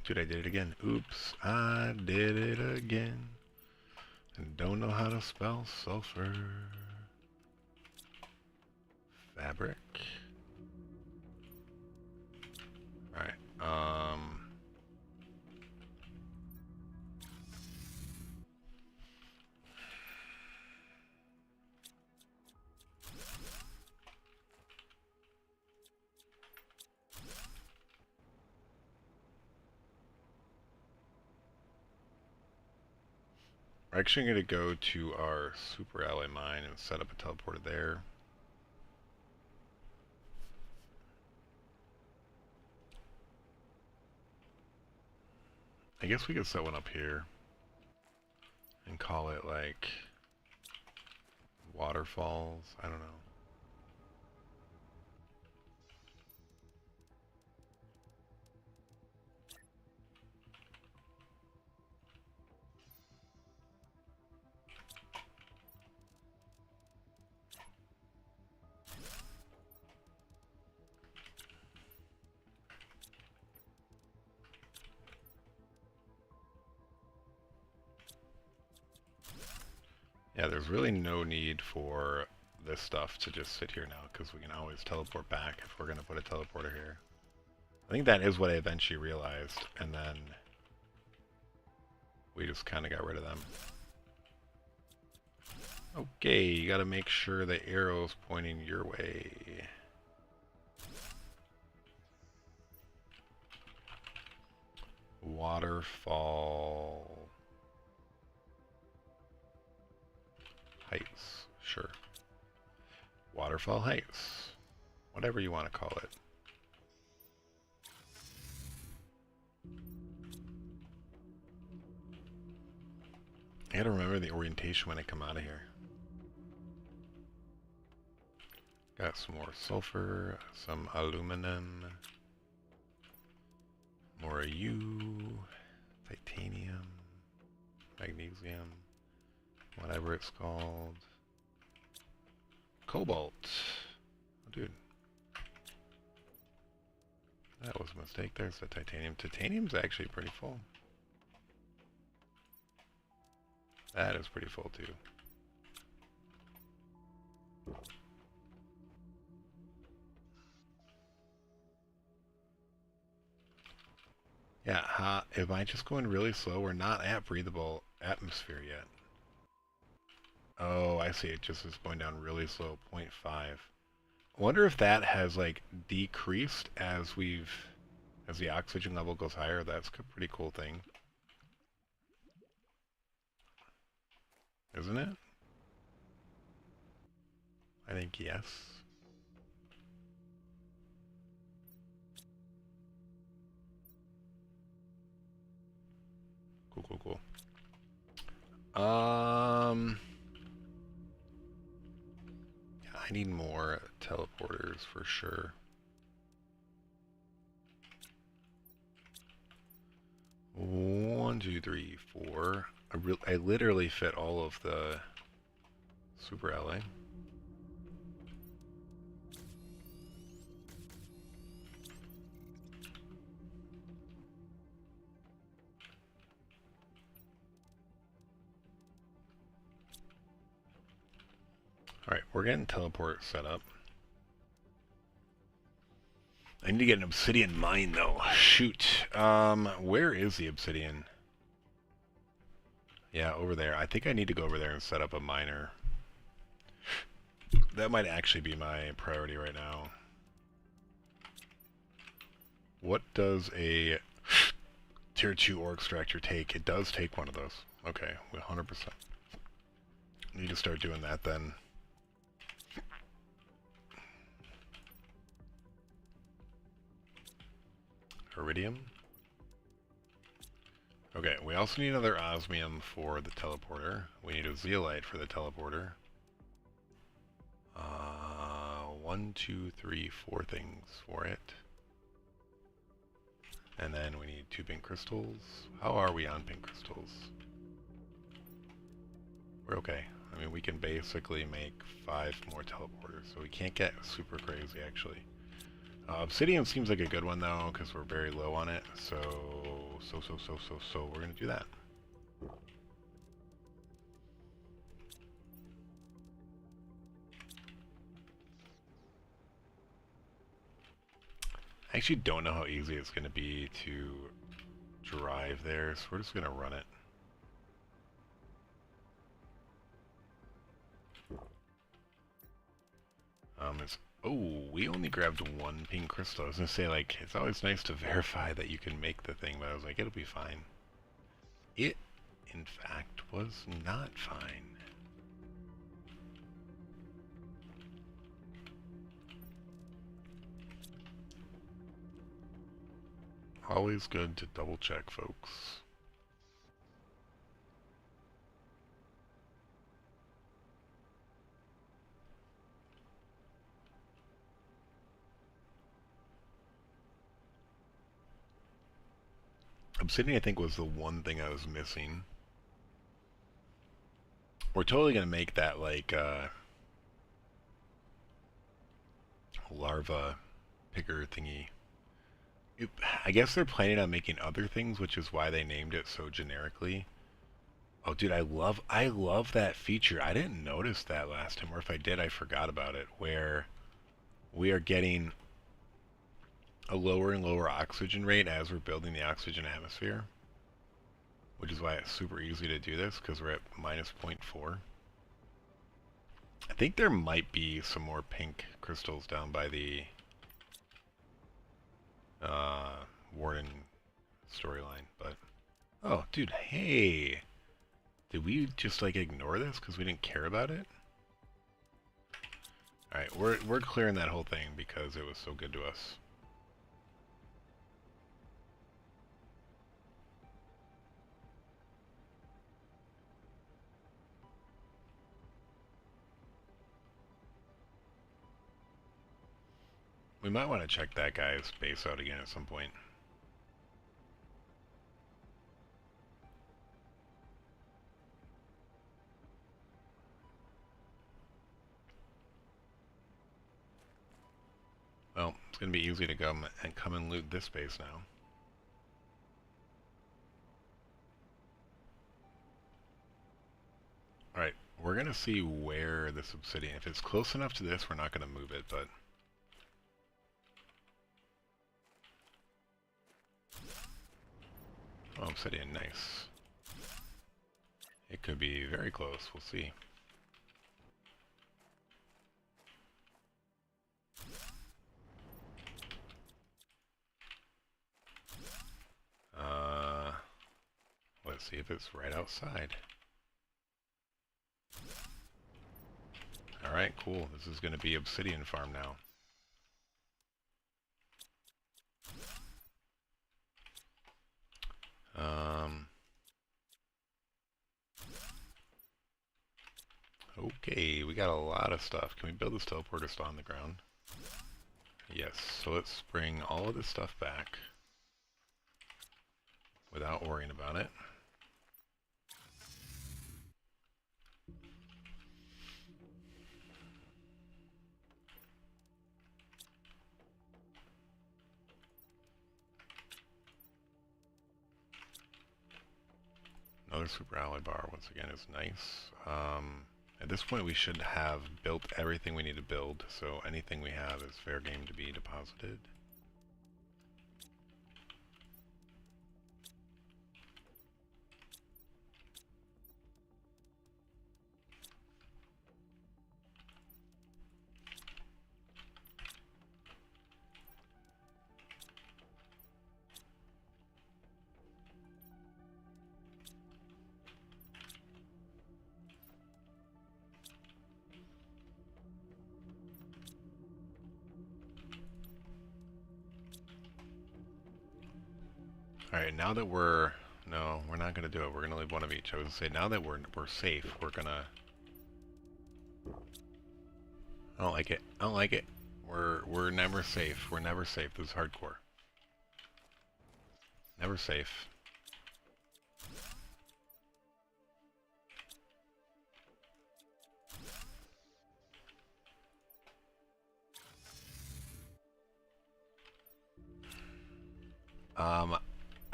Speaker 1: Dude, I did it again. Oops, I did it again. And don't know how to spell sulfur. Fabric. Alright, we're actually going to go to our super alloy mine and set up a teleporter there. I guess we could set one up here and call it like waterfalls. I don't know. Yeah, there's really no need for this stuff to just sit here now because we can always teleport back if we're going to put a teleporter here. I think that is what I eventually realized, and then we just kind of got rid of them. Okay, you got to make sure the arrow's pointing your way. Waterfall heights, sure. Waterfall heights, whatever you want to call it. I gotta remember the orientation when I come out of here. Got some more sulfur, some aluminum, more U, titanium, magnesium, whatever it's called. Cobalt. Oh, dude. That was a mistake. There's the titanium. Titanium's actually pretty full. That is pretty full too. Yeah, am I just going really slow? We're not at breathable atmosphere yet. Oh, I see. It just is going down really slow, 0.5. I wonder if that has like decreased as the oxygen level goes higher. That's a pretty cool thing, isn't it? I think yes. Cool, cool, cool. Yeah, I need more teleporters for sure. 1, 2, 3, 4. I literally fit all of the super LA. Alright, we're getting teleport set up. I need to get an obsidian mine though. Shoot. Where is the obsidian? Yeah, over there. I think I need to go over there and set up a miner. That might actually be my priority right now. What does a Tier 2 ore extractor take? It does take one of those. Okay, 100%. Need to start doing that then. Iridium. Okay, we also need another osmium for the teleporter. We need a zeolite for the teleporter. 1, 2, 3, 4 things for it. And then we need 2 pink crystals. How are we on pink crystals? We're okay. I mean, we can basically make 5 more teleporters, so we can't get super crazy, actually. Obsidian seems like a good one, though, because we're very low on it, so we're going to do that. I actually don't know how easy it's going to be to drive there, so we're just going to run it. Oh, we only grabbed 1 pink crystal. I was going to say, like, it's always nice to verify that you can make the thing, but I was like, it'll be fine. It, in fact, was not fine. Always good to double check, folks. Obsidian, I think, was the one thing I was missing. We're totally going to make that, like, larva picker thingy. I guess they're planning on making other things, which is why they named it so generically. Oh, dude, I love that feature. I didn't notice that last time, or if I did, I forgot about it, where we are getting a lower and lower oxygen rate as we're building the oxygen atmosphere, which is why it's super easy to do this, because we're at minus 0.4. I think there might be some more pink crystals down by the Warden storyline, but... Oh, dude, hey! Did we just, like, ignore this because we didn't care about it? Alright, we're clearing that whole thing because it was so good to us. We might want to check that guy's base out again at some point. Well, it's going to be easy to come and loot this base now. Alright, we're going to see where this obsidian... If it's close enough to this, we're not going to move it, but... Oh, obsidian, nice. It could be very close, we'll see. Let's see if it's right outside. Alright, cool. This is going to be obsidian farm now. Okay, we got a lot of stuff. Can we build this teleporter still on the ground? Yes, so let's bring all of this stuff back without worrying about it. Another super alloy bar, once again, is nice. At this point we should have built everything we need to build, so anything we have is fair game to be deposited. Alright, now that we're... No, we're not going to do it. We're going to leave one of each. I was going to say, now that we're safe, we're going to... I don't like it. I don't like it. We're never safe. We're never safe. This is hardcore. Never safe.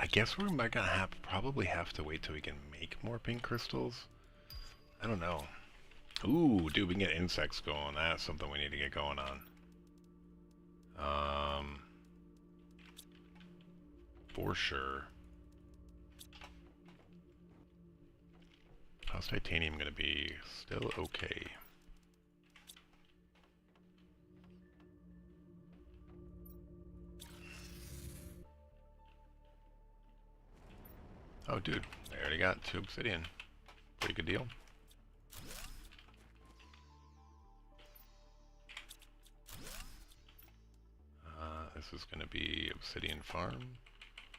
Speaker 1: I guess we're gonna probably have to wait till we can make more pink crystals. I don't know. Ooh, dude, we can get insects going. That's something we need to get going on. For sure. How's titanium gonna be? Still okay. Oh, dude, I already got 2 obsidian. Pretty good deal. This is going to be obsidian farm,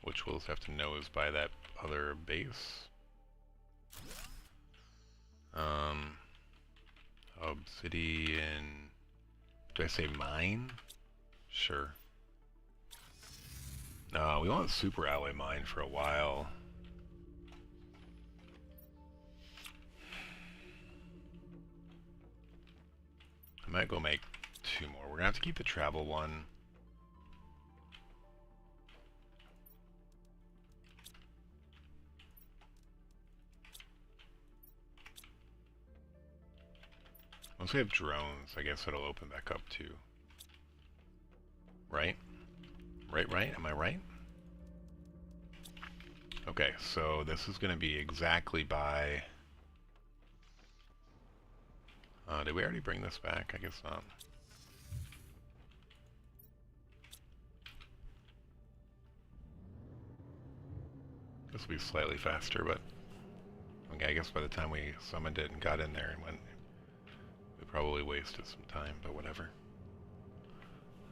Speaker 1: which we'll have to know is by that other base. Obsidian... Do I say mine? Sure. No, we want super alloy mine for a while. I might go make 2 more. We're gonna have to keep the travel one. Once we have drones, I guess it'll open back up too. Right? Right? Am I right? Okay, so this is gonna be exactly by... did we already bring this back? I guess not. This will be slightly faster, but... Okay, I guess by the time we summoned it and got in there and went... We probably wasted some time, but whatever.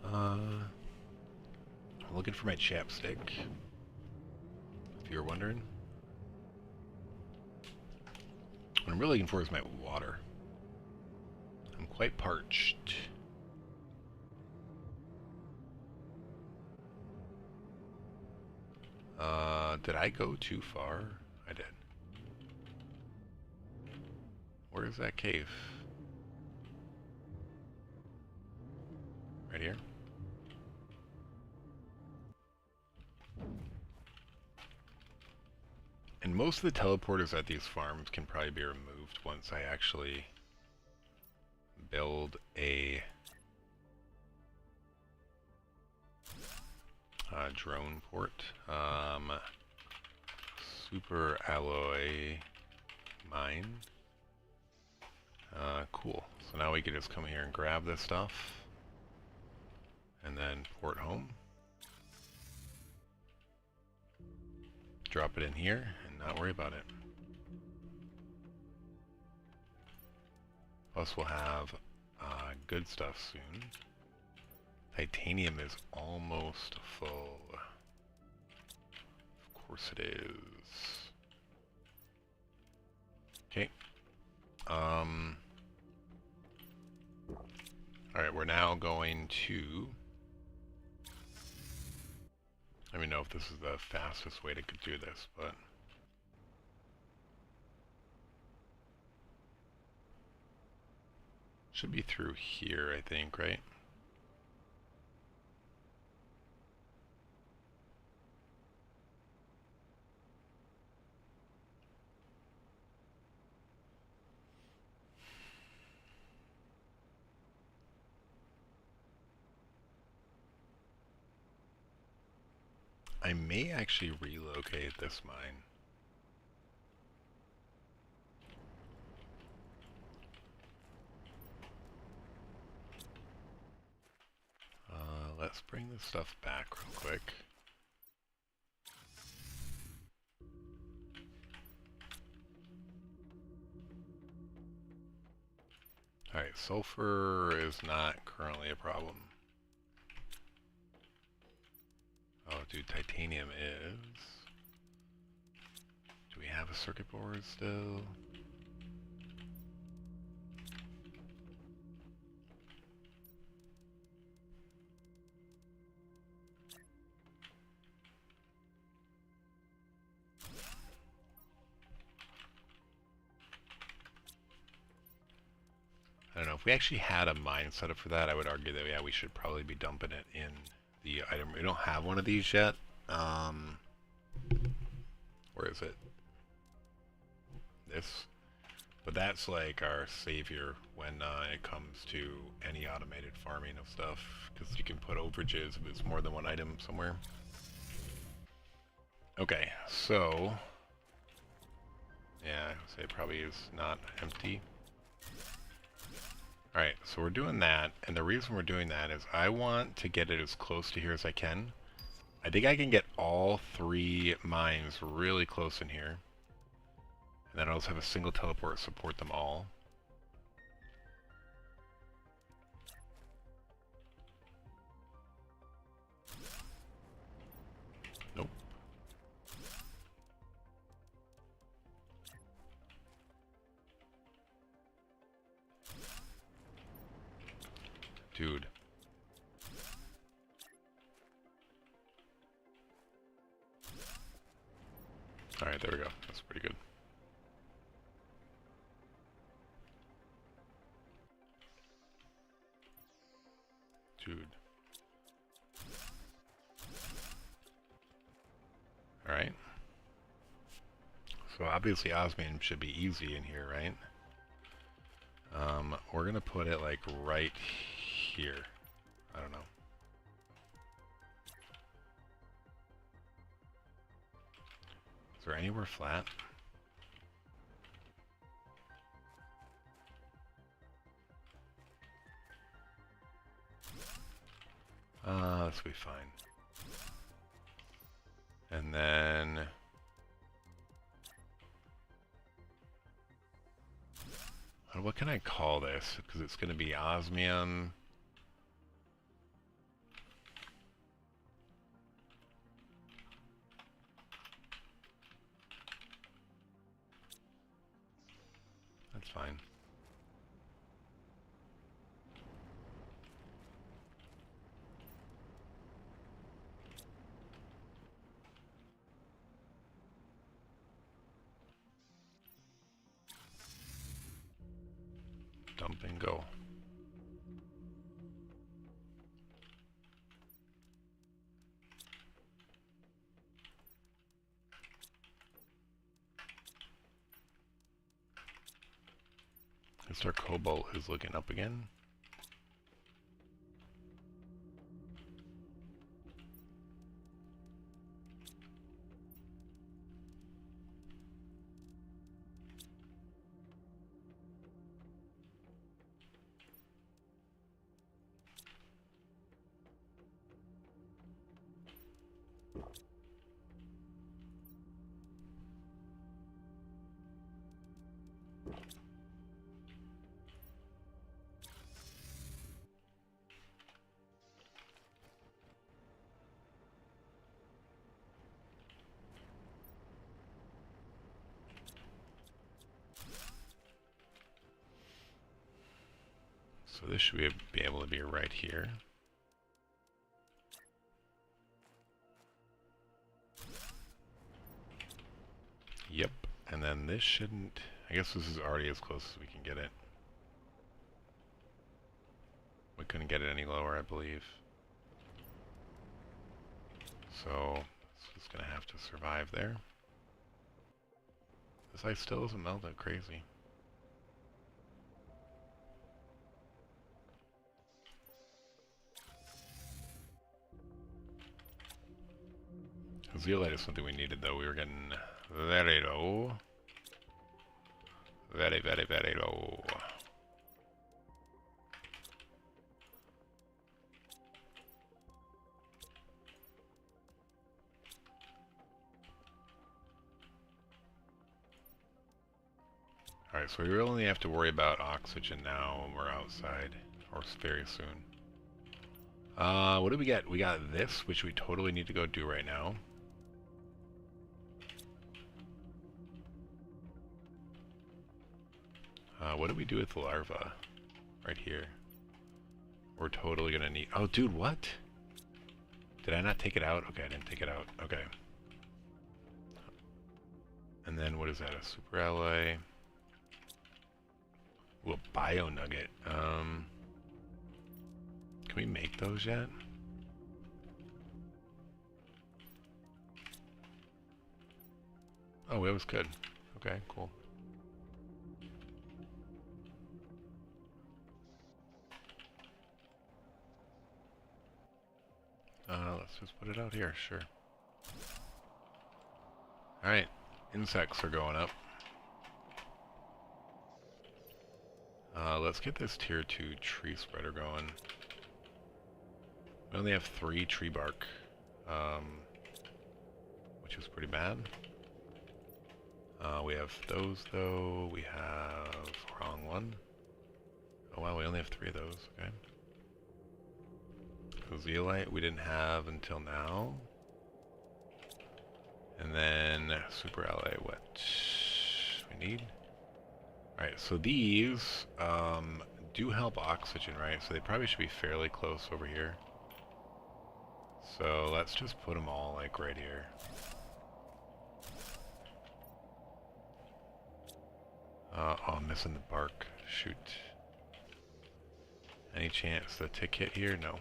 Speaker 1: I'm looking for my chapstick, if you're wondering. What I'm really looking for is my water. I'm quite parched. Did I go too far? I did. Where is that cave? Right here? And most of the teleporters at these farms can probably be removed once I actually build a drone port. Super alloy mine. Cool. So now we can just come here and grab this stuff and then port home. Drop it in here and not worry about it. Plus we'll have good stuff soon. Titanium is almost full. Of course it is. Okay. Alright, we're now going to... I don't even know if this is the fastest way to do this, but... should be through here, I think, right? I may actually relocate this mine. Let's bring this stuff back real quick. Alright, sulfur is not currently a problem. Oh, dude, titanium is. Do we have a circuit board still? I don't know, if we actually had a mine set up for that, I would argue that, yeah, we should probably be dumping it in the item. We don't have one of these yet. Where is it? This. But that's like our savior when it comes to any automated farming of stuff, because you can put overages if it's more than one item somewhere. Okay, so... yeah, I would say it probably is not empty. Alright, so we're doing that, and the reason we're doing that is I want to get it as close to here as I can. I think I can get all 3 mines really close in here. And then I'll also have a single teleport support them all. Nope. Dude. Alright, there we go. That's pretty good. Dude. Alright. So obviously osmium should be easy in here, right? We're gonna put it like right here. I don't know. Is there anywhere flat? This will be fine. And then... what can I call this? Because it's going to be osmium. That's fine. dump and go. Our cobalt is looking up again. So this should be able to be right here. Yep, and then this shouldn't... I guess this is already as close as we can get it. We couldn't get it any lower, I believe. So, this is going to have to survive there. This ice still isn't melted, crazy. Zeolite is something we needed, though. We were getting very low. Very, very, very low. Alright, so we really only have to worry about oxygen now when we're outside, or very soon. What do we get? We got this, which we totally need to go do right now. What do we do with the larva? Right here. We're totally gonna need... Oh, dude, what? Did I not take it out? Okay, I didn't take it out. Okay. And then what is that? A super alloy? Ooh, a bio nugget. Can we make those yet? Oh, it was good. Okay, cool. Let's just put it out here, sure. Alright, insects are going up. Let's get this tier 2 tree spreader going. We only have 3 tree bark, which is pretty bad. We have those, though. We have... wrong one. Oh wow, we only have 3 of those, okay. Zeolite we didn't have until now. And then super alloy, what we need. Alright, so these do help oxygen, right? So they probably should be fairly close over here. So let's just put them all like right here. Oh, I'm missing the bark. Shoot. Any chance the tick hit here? No.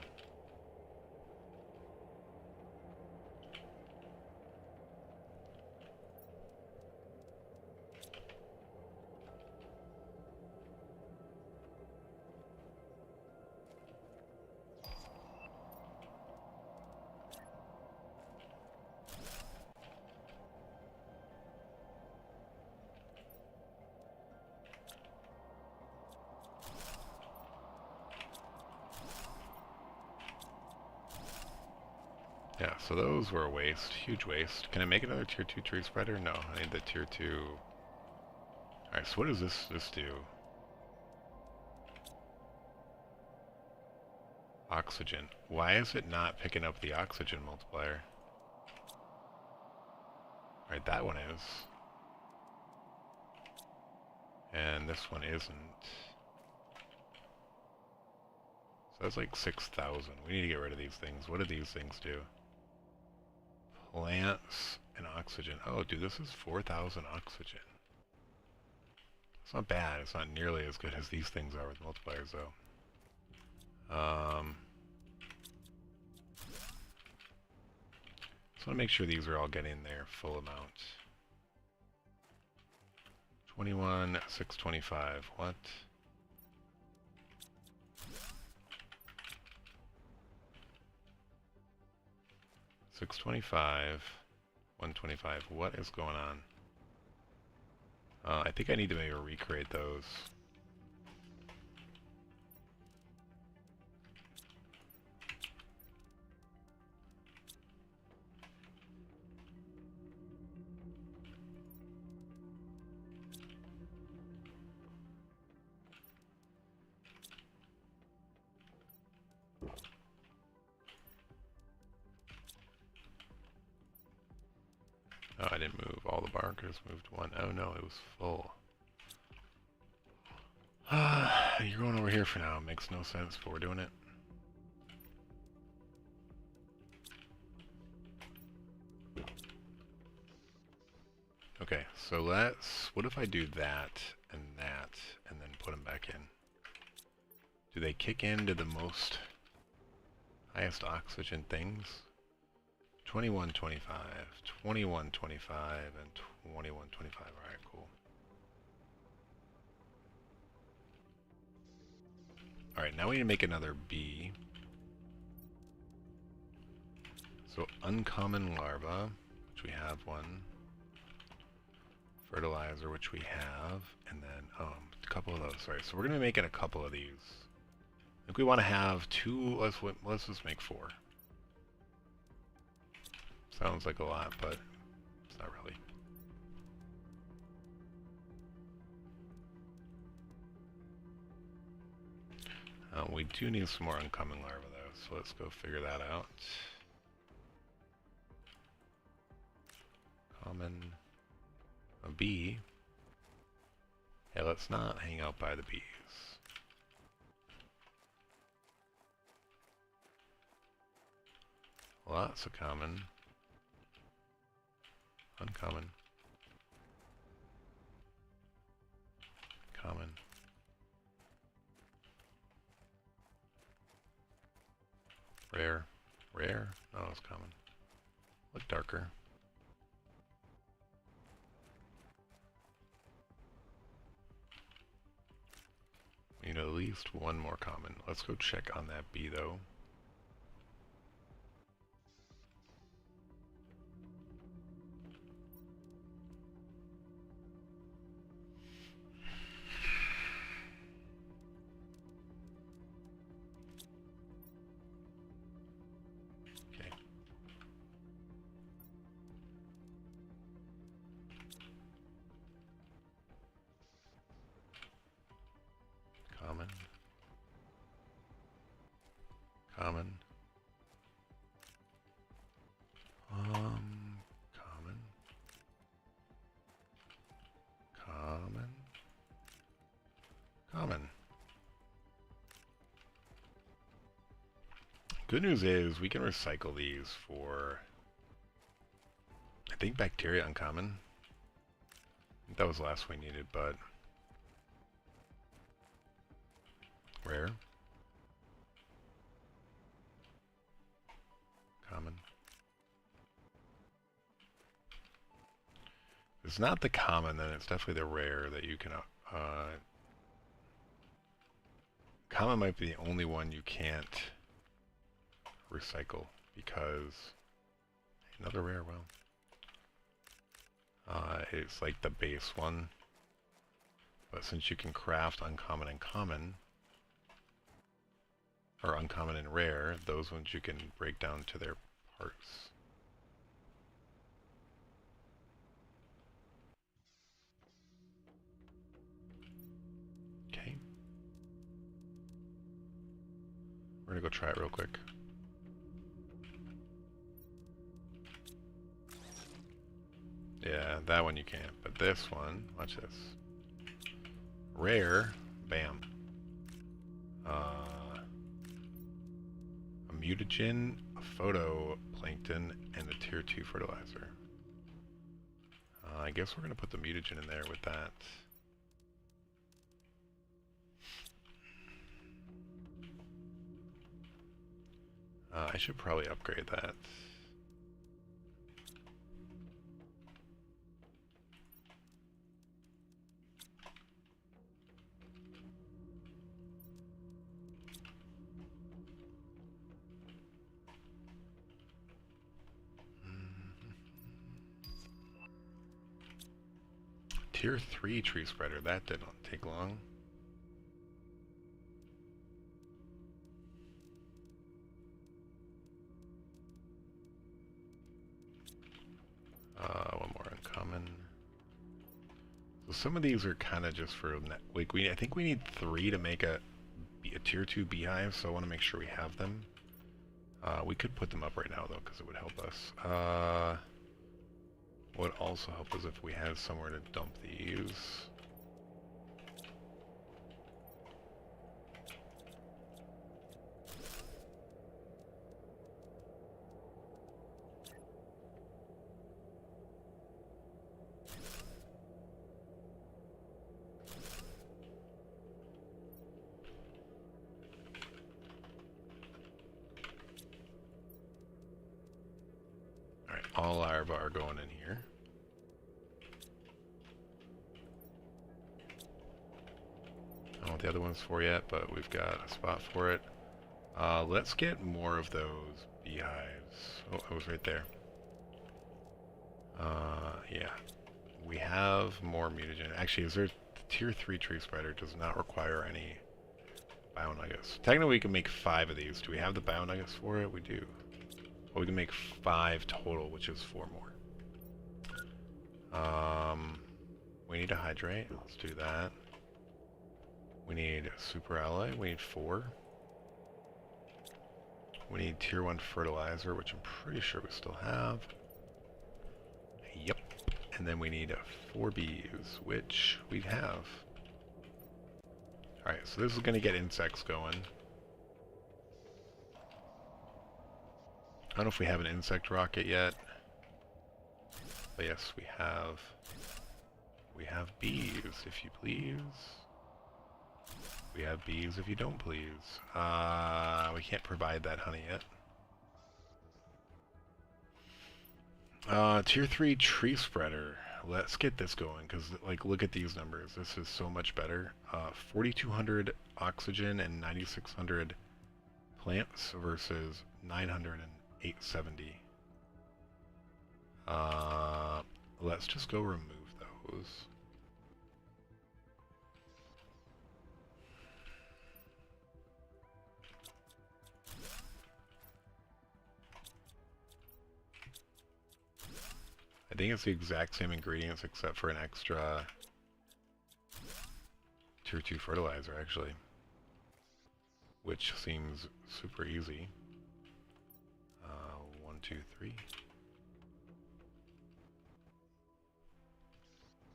Speaker 1: Yeah, so those were a waste. Huge waste. Can I make another tier 2 tree spreader? No, I need the tier 2. Alright, so what does this do? Oxygen. Why is it not picking up the oxygen multiplier? Alright, that one is. And this one isn't. So that's like 6,000. We need to get rid of these things. What do these things do? Plants and oxygen. Oh, dude, this is 4,000 oxygen. It's not bad. It's not nearly as good as these things are with multipliers, though. Just want to make sure these are all getting their full amount. 21, 625. What? $625, 125. What is going on? I think I need to maybe recreate those. Oh, I didn't move all the markers, moved one. Oh no, it was full. You're going over here for now. Makes no sense, but we're doing it. Okay, so what if I do that, and then put them back in? Do they kick into the most highest oxygen things? 2125, 2125, and 2125. Alright, cool. Alright, now we need to make another B. So, uncommon larva, which we have one. Fertilizer, which we have. And then, a couple of those. Sorry, so we're going to be making a couple of these. I think we want to have two, let's just make 4. Sounds like a lot, but it's not really. We do need some more uncommon larvae though, so let's go figure that out. Common, a bee. Yeah, let's not hang out by the bees. Lots of common. Uncommon. Common. Rare. Rare? No, it's common. Look darker. We need at least one more common. Let's go check on that bee though. Common. Common. Common. Common. Common. Good news is we can recycle these for, I think, bacteria uncommon. I think that was the last we needed, but rare. Common. If it's not the common, then it's definitely the rare that you can, common might be the only one you can't recycle, because another rare, well, it's like the base one, but since you can craft uncommon and common, or uncommon and rare, those ones you can break down to their parts. Okay. We're gonna go try it real quick. Yeah, that one you can't, but this one, watch this. Rare, bam. A mutagen, a photoplankton, and a tier 2 fertilizer. I guess we're going to put the mutagen in there with that. I should probably upgrade that. Tier 3 tree spreader, that didn't take long. One more uncommon. So some of these are kind of just for, like, I think we need 3 to make a tier 2 beehive, so I want to make sure we have them. We could put them up right now though, because it would help us. What would also help is if we had somewhere to dump these. All larvae are going in here. I don't know what the other one's for yet, but we've got a spot for it. Let's get more of those beehives. Oh, I was right there. Yeah. We have more mutagen. Actually, is there tier 3 tree spider does not require any bio nuggets. Technically, we can make 5 of these. Do we have the bio nuggets for it? We do. Well, we can make 5 total, which is 4 more. We need a hydrate. Let's do that. We need super alloy. We need 4. We need tier 1 fertilizer, which I'm pretty sure we still have. Yep. And then we need 4 bees, which we have. Alright, so this is going to get insects going. I don't know if we have an insect rocket yet. But yes, we have bees, if you please. We have bees, if you don't please. We can't provide that honey yet. Tier 3 tree spreader. Let's get this going, because, like, look at these numbers. This is so much better. 4,200 oxygen and 9,600 plants versus 900 and 870. Let's just go remove those. I think it's the exact same ingredients except for an extra tier 2 fertilizer, actually, which seems super easy. 1, 2, 3.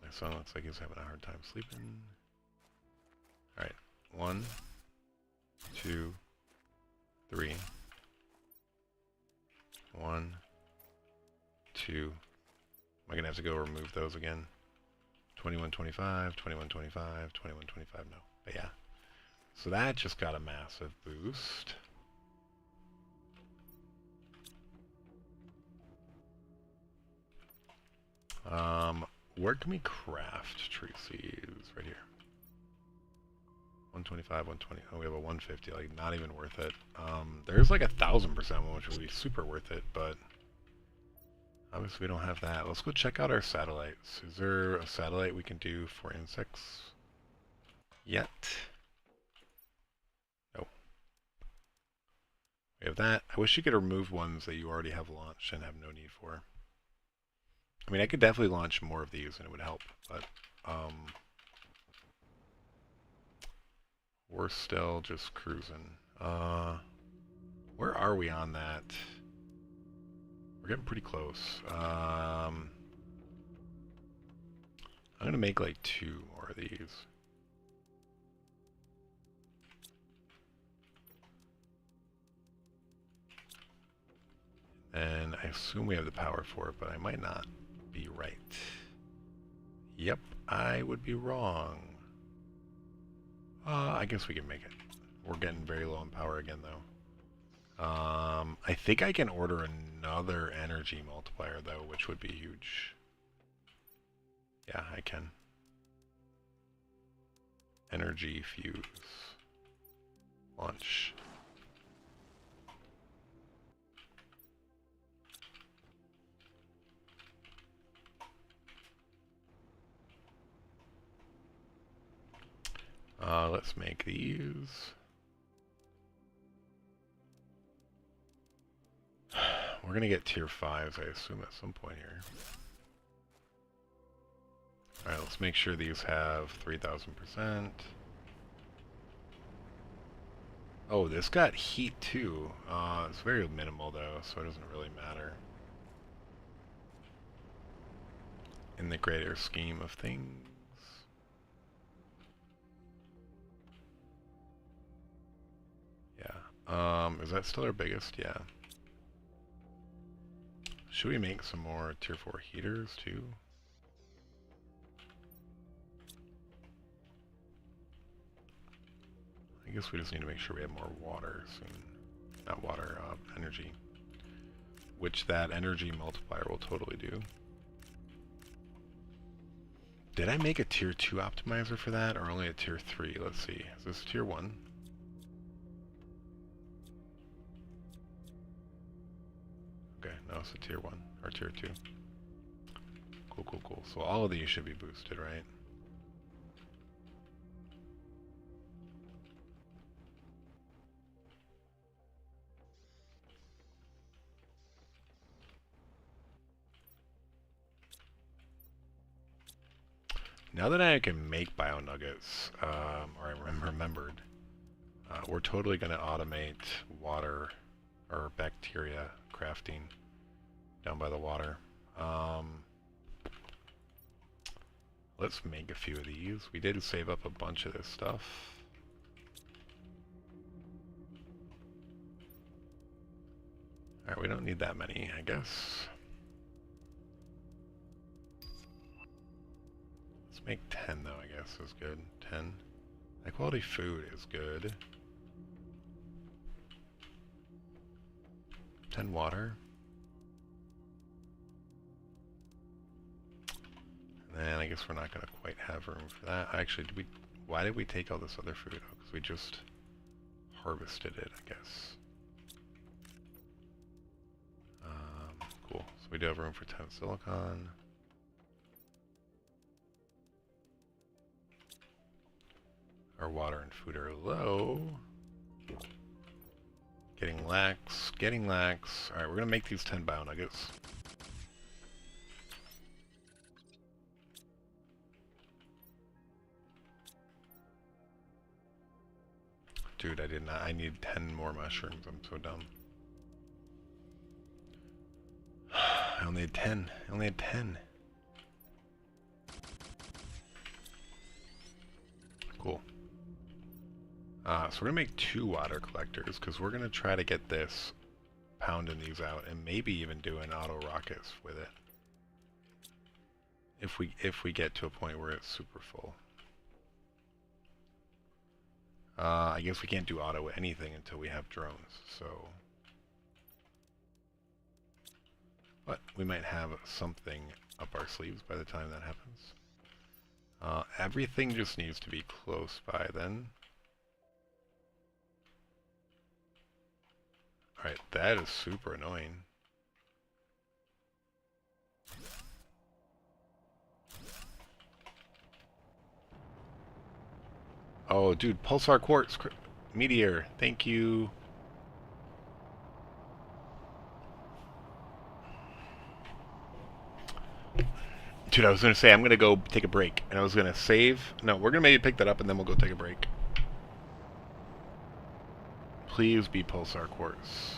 Speaker 1: My son looks like he's having a hard time sleeping. Alright, 1, 2, 3. 1, 2. Am I gonna have to go remove those again? 2125, 2125, 2125, no. But yeah. So that just got a massive boost. Where can we craft tree seeds? Right here. 125, 120. Oh, we have a 150. Like, not even worth it. There's like 1,000% one, which would be super worth it, but obviously we don't have that. Let's go check out our satellites. Is there a satellite we can do for insects yet? No. We have that. I wish you could remove ones that you already have launched and have no need for. I mean, I could definitely launch more of these and it would help, but we're still just cruising. Where are we on that? We're getting pretty close. I'm gonna make like 2 more of these. And I assume we have the power for it, but I might not be right. Yep, I would be wrong. I guess we can make it. We're getting very low in power again, though. I think I can order another energy multiplier though, which would be huge. Yeah, I can. Energy fuse. Launch. Let's make these. We're gonna get tier 5s, I assume, at some point here. Alright, let's make sure these have 3,000%. Oh, this got heat too. It's very minimal though, so it doesn't really matter in the greater scheme of things. Yeah. Is that still our biggest? Yeah. Should we make some more tier 4 heaters too? I guess we just need to make sure we have more water soon. Not water, energy. Which that energy multiplier will totally do. Did I make a tier 2 optimizer for that, or only a tier 3? Let's see. Is this tier 1? Okay, no, it's a tier 1, or tier 2. Cool, cool, cool. So all of these should be boosted, right? Now that I can make bio nuggets, or I remembered, we're totally going to automate water or bacteria crafting down by the water. Let's make a few of these. We did save up a bunch of this stuff. Alright, we don't need that many, I guess. Let's make 10 though, I guess is good. 10. High quality food is good. 10 water. And then I guess we're not going to quite have room for that. Actually, why did we take all this other food? Oh, because we just harvested it, I guess. Cool. So we do have room for 10 silicon. Our water and food are low. Getting lax, getting lax. Alright, we're going to make these 10 bio nuggets. Dude, I did not. I need 10 more mushrooms. I'm so dumb. I only had 10. I only had 10. Cool. So we're going to make 2 water collectors, because we're going to try to get this, pounding these out, and maybe even do an auto rockets with it. If we get to a point where it's super full. I guess we can't do auto anything until we have drones, so... But we might have something up our sleeves by the time that happens. Everything just needs to be close by then. Alright, that is super annoying. Oh, dude, Pulsar Quartz, meteor, thank you. Dude, I was going to say, I'm going to go take a break. And I was going to save. No, we're going to maybe pick that up and then we'll go take a break. Please be Pulsar Quartz.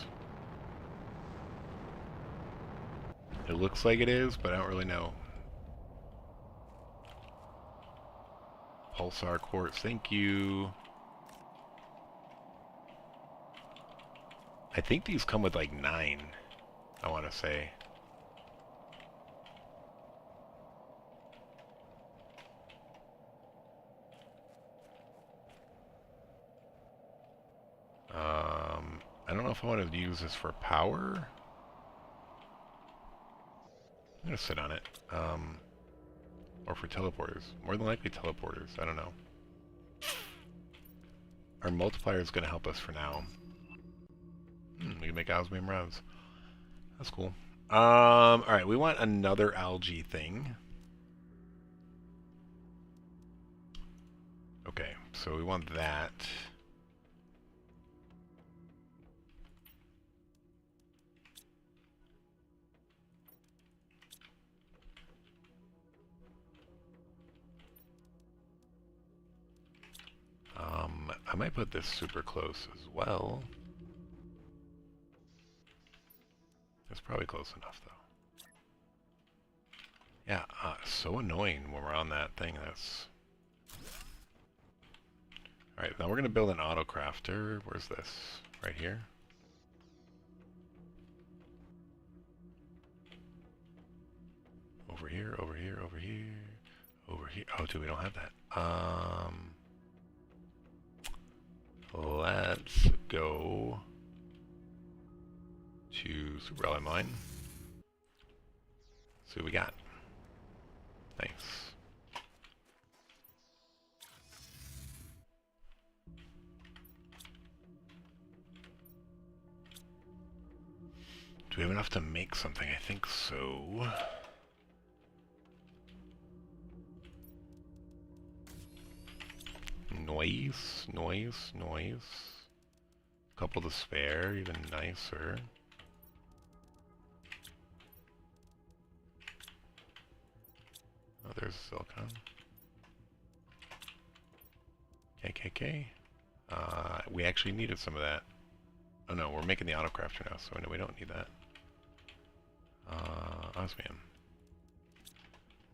Speaker 1: It looks like it is, but I don't really know. Pulsar Quartz, thank you. I think these come with like 9, I want to say. I I don't know if I want to use this for power. I'm going to sit on it. Or for teleporters. More than likely teleporters. I don't know. Our multiplier is going to help us for now. We can make osmium rounds. That's cool. Alright, we want another algae thing. Okay, so we want that. I might put this super close as well. It's probably close enough, though. Yeah, so annoying when we're on that thing. That's... Alright, now we're going to build an auto crafter. Where's this? Right here? Over here, over here, over here, over here. Oh, dude, we don't have that. Let's go to Super Ally Mine. See what we got. Nice. Do we have enough to make something? I think so. Noise, noise, noise. Couple to spare, even nicer. Oh, there's silicon. KKK. We actually needed some of that. Oh no, we're making the autocrafter now, so no, we don't need that. Osmium.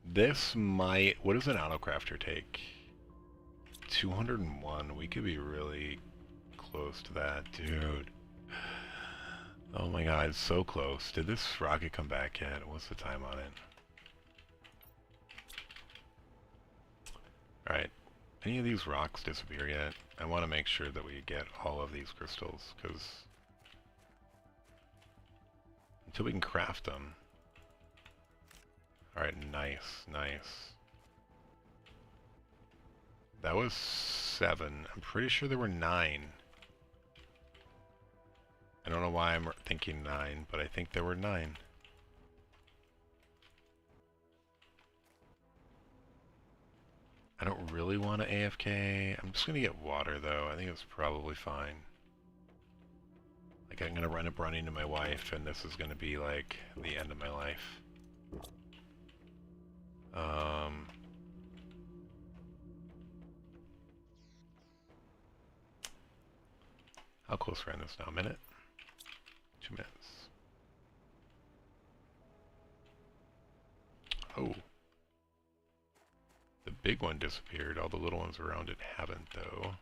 Speaker 1: This might... What does an autocrafter take? 201. We could be really close to that, dude. Oh my god, so close. Did this rocket come back yet? What's the time on it? Alright. Any of these rocks disappear yet? I want to make sure that we get all of these crystals, because until we can craft them. Alright, nice, nice. That was 7. I'm pretty sure there were 9. I don't know why I'm thinking 9, but I think there were 9. I don't really want to AFK. I'm just going to get water, though. I think it's probably fine. Like, I'm going to end up running to my wife, and this is going to be, like, the end of my life. How close we're in this now? A minute? 2 minutes. Oh. The big one disappeared. All the little ones around it haven't, though.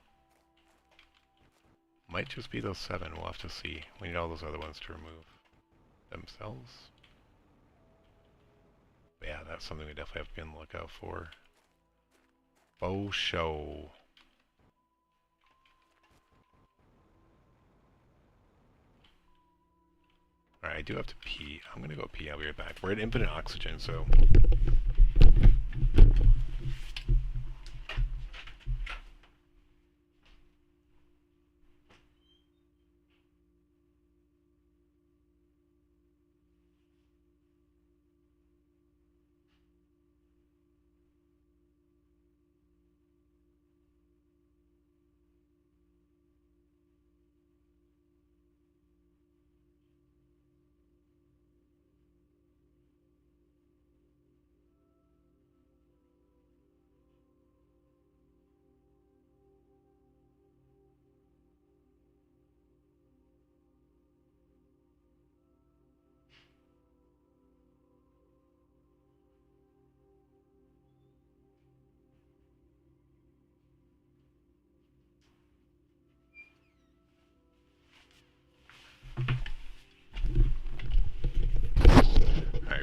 Speaker 1: Might just be those 7. We'll have to see. We need all those other ones to remove themselves. But yeah, that's something we definitely have to be on the lookout for. Faux show. Alright, I do have to pee. I'm gonna go pee. I'll be right back. We're at infinite oxygen, so...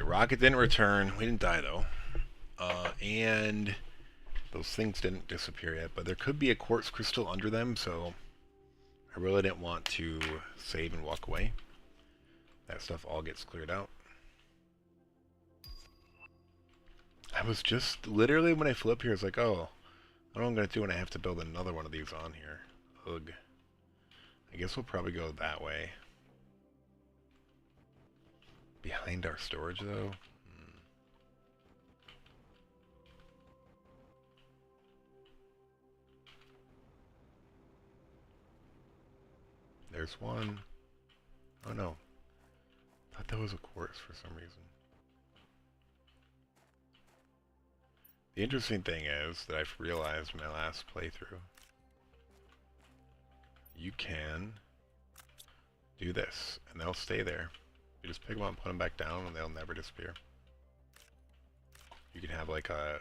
Speaker 1: Rocket didn't return. We didn't die, though. And those things didn't disappear yet, but there could be a quartz crystal under them, so I really didn't want to save and walk away. That stuff all gets cleared out. I was just, literally when I flew up here, it's like, oh, I don't know what I'm going to do when I have to build another one of these on here. Ugh. I guess we'll probably go that way. Behind our storage, though? There's one. Oh no. I thought that was a quartz for some reason. The interesting thing is that I've realized in my last playthrough, you can do this, and they'll stay there. You just pick them up and put them back down, and they'll never disappear. You can have like a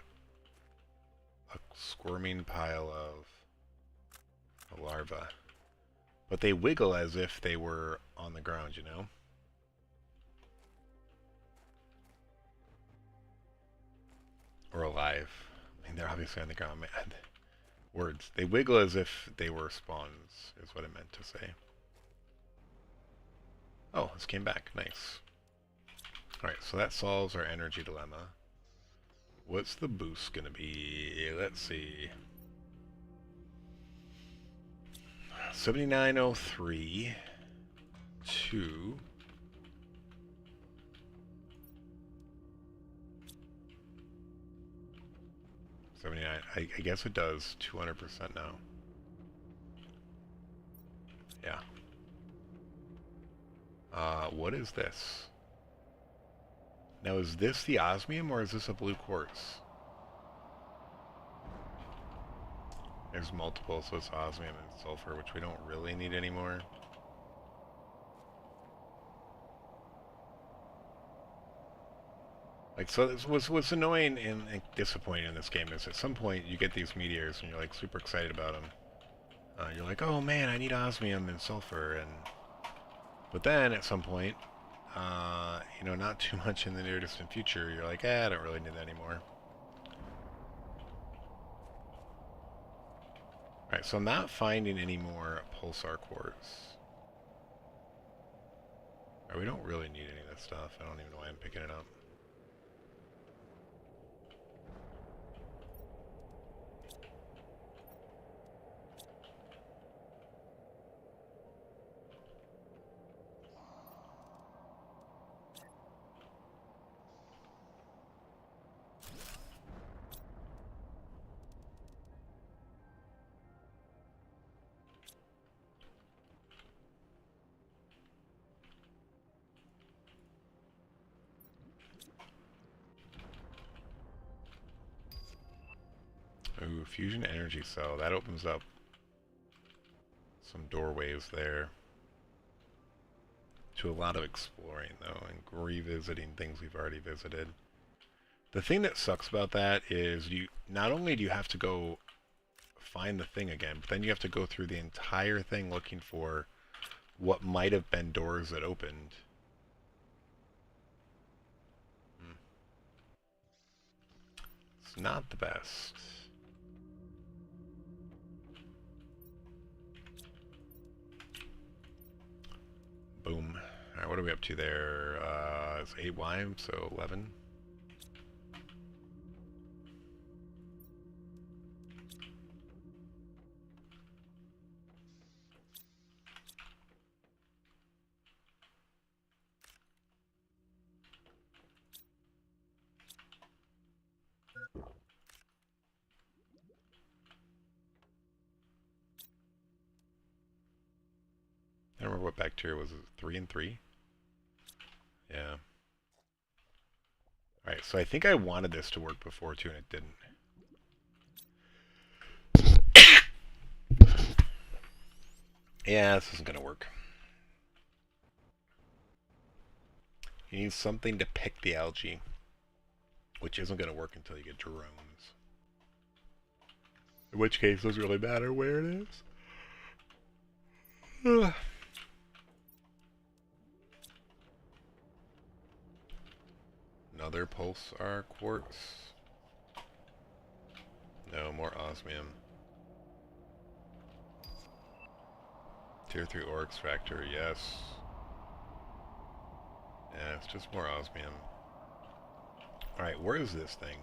Speaker 1: squirming pile of larvae. But they wiggle as if they were on the ground, you know? Or alive. I mean, they're obviously on the ground. Man, words. They wiggle as if they were spawns, is what I meant to say. Oh, this came back. Nice. Alright, so that solves our energy dilemma. What's the boost gonna be? Let's see. 7903 to 79. I guess it does 200% now. Yeah. What is this? Now, is this the osmium or is this a blue quartz? There's multiple, so it's osmium and sulfur, which we don't really need anymore. Like, so what's annoying and disappointing in this game is at some point you get these meteors and you're like super excited about them. You're like, oh man, I need osmium and sulfur, but then at some point, you know, not too much in the near distant future, you're like, I don't really need that anymore. Alright, so I'm not finding any more Pulsar Quartz. Right, we don't really need any of this stuff. I don't even know why I'm picking it up. Ooh, fusion energy cell. That opens up some doorways there to a lot of exploring, though, and revisiting things we've already visited. The thing that sucks about that is you not only do you have to go find the thing again, but then you have to go through the entire thing looking for what might have been doors that opened. It's not the best. Boom. Alright, what are we up to there? It's 8Y, so 11. I don't remember what bacteria was. 3 and 3? Yeah. Alright, so I think I wanted this to work before too, and it didn't. Yeah, this isn't gonna work. You need something to pick the algae, which isn't gonna work until you get drones. In which case, it doesn't really matter where it is. Another Pulsar Quartz. No, more osmium. Tier 3 ore extractor, yes. Yeah, it's just more osmium. Alright, where is this thing?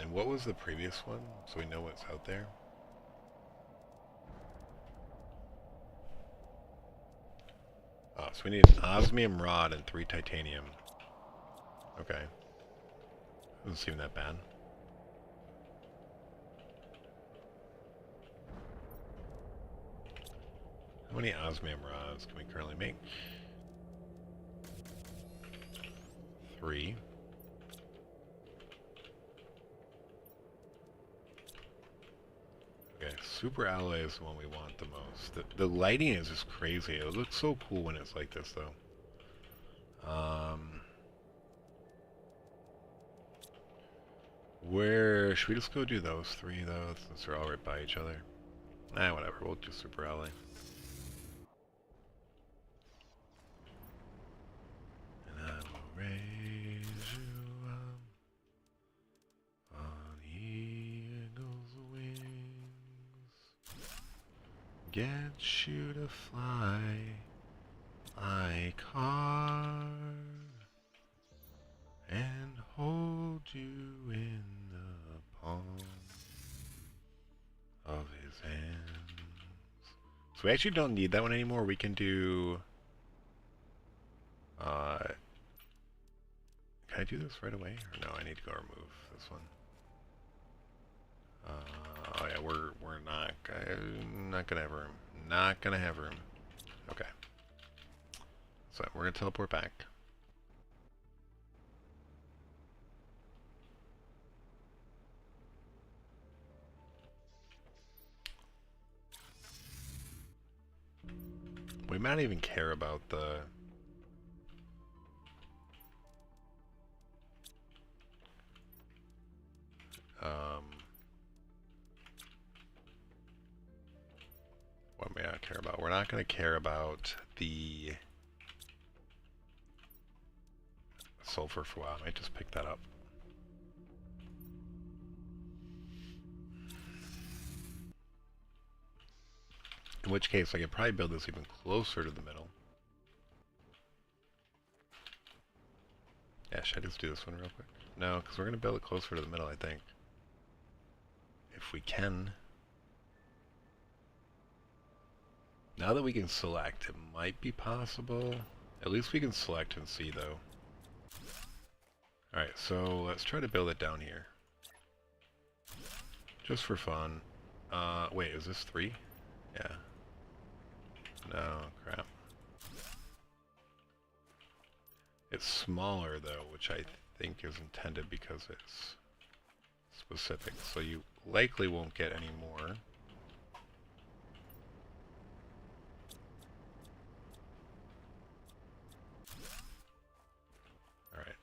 Speaker 1: And what was the previous one? So we know what's out there. Oh, so we need an osmium rod and 3 titanium. Okay. Doesn't seem that bad. How many osmium rods can we currently make? 3. Okay, super alloy is the one we want the most. The lighting is just crazy. It looks so cool when it's like this, though. Where should we just go do those 3 though, since they're all right by each other? Nah, whatever. We'll do super alloy. And I will raise you up on eagle's wings, get you to fly like hard, and hold you in the palm of his hands. So we actually don't need that one anymore. We can do... can I do this right away? Or no, I need to go remove this one. Oh yeah, we're not gonna have room. Not gonna have room. Okay. So we're gonna teleport back. We might not even care about the... what may I not care about? We're not going to care about the sulfur for a while. I might just pick that up. In which case, I could probably build this even closer to the middle. Yeah, should I just do this one real quick? No, because we're going to build it closer to the middle, I think. If we can. Now that we can select, it might be possible. At least we can select and see, though. Alright, so let's try to build it down here. Just for fun. Wait, is this 3? Yeah. No, crap. It's smaller, though, which I think is intended because it's specific. So you likely won't get any more. Alright.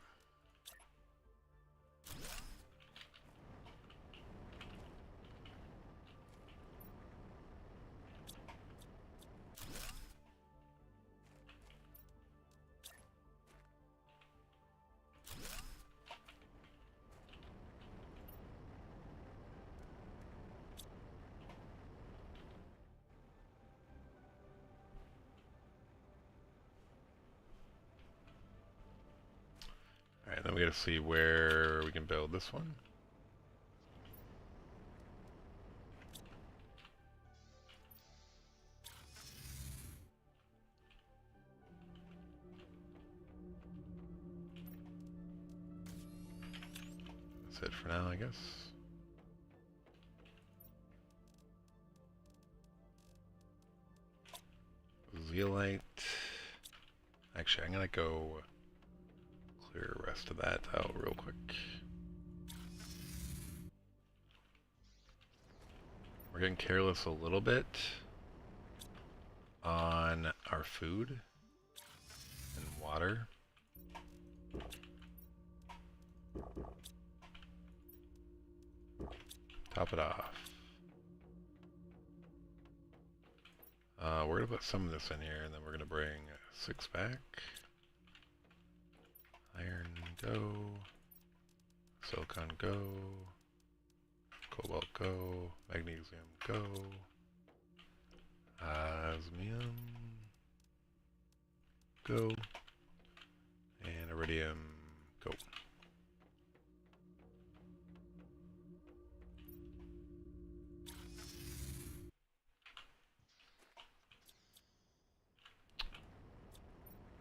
Speaker 1: Alright, then we gotta see where we can build this one. That's it for now, I guess. Zeolite. Actually, I'm gonna go clear the rest of that out real quick. We're getting careless a little bit on our food and water. Top it off. We're gonna put some of this in here, and then we're gonna bring 6 back. Iron, go. Silicon, go. Cobalt, go. Magnesium, go. Osmium. Go. And iridium. Go.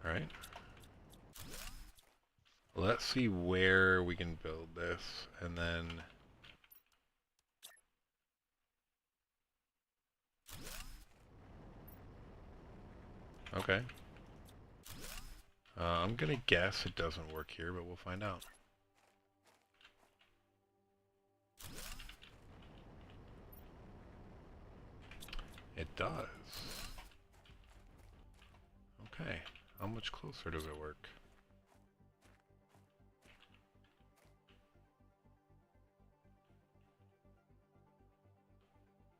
Speaker 1: Alright. Let's see where we can build this, and then... Okay. I'm gonna guess it doesn't work here, but we'll find out. It does. Okay. How much closer does it work?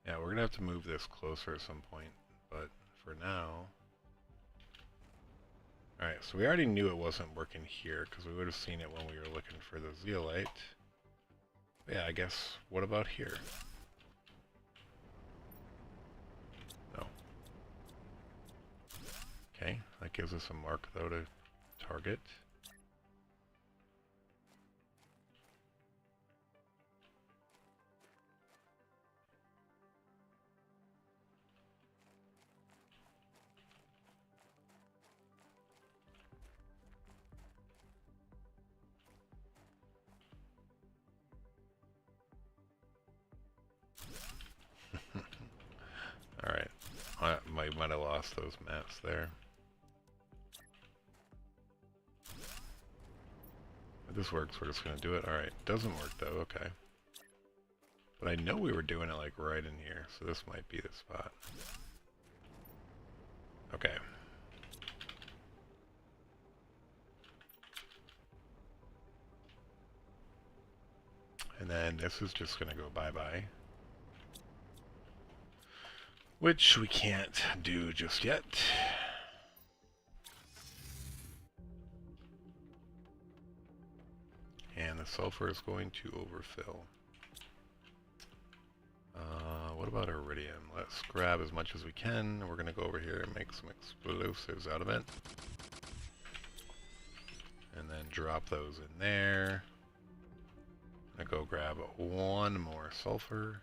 Speaker 1: Yeah, we're gonna have to move this closer at some point, but for now... Alright, so we already knew it wasn't working here, because we would have seen it when we were looking for the zeolite. Yeah, I guess, what about here? No. Okay, that gives us a mark, though, to target. Alright, I might have lost those maps there. If this works, we're just going to do it. Alright, doesn't work though, okay. But I know we were doing it like right in here, so this might be the spot. Okay. And then this is just going to go bye-bye. Which we can't do just yet. And the sulfur is going to overfill. What about iridium? Let's grab as much as we can. We're going to go over here and make some explosives out of it. And then drop those in there. I'm going to go grab one more sulfur.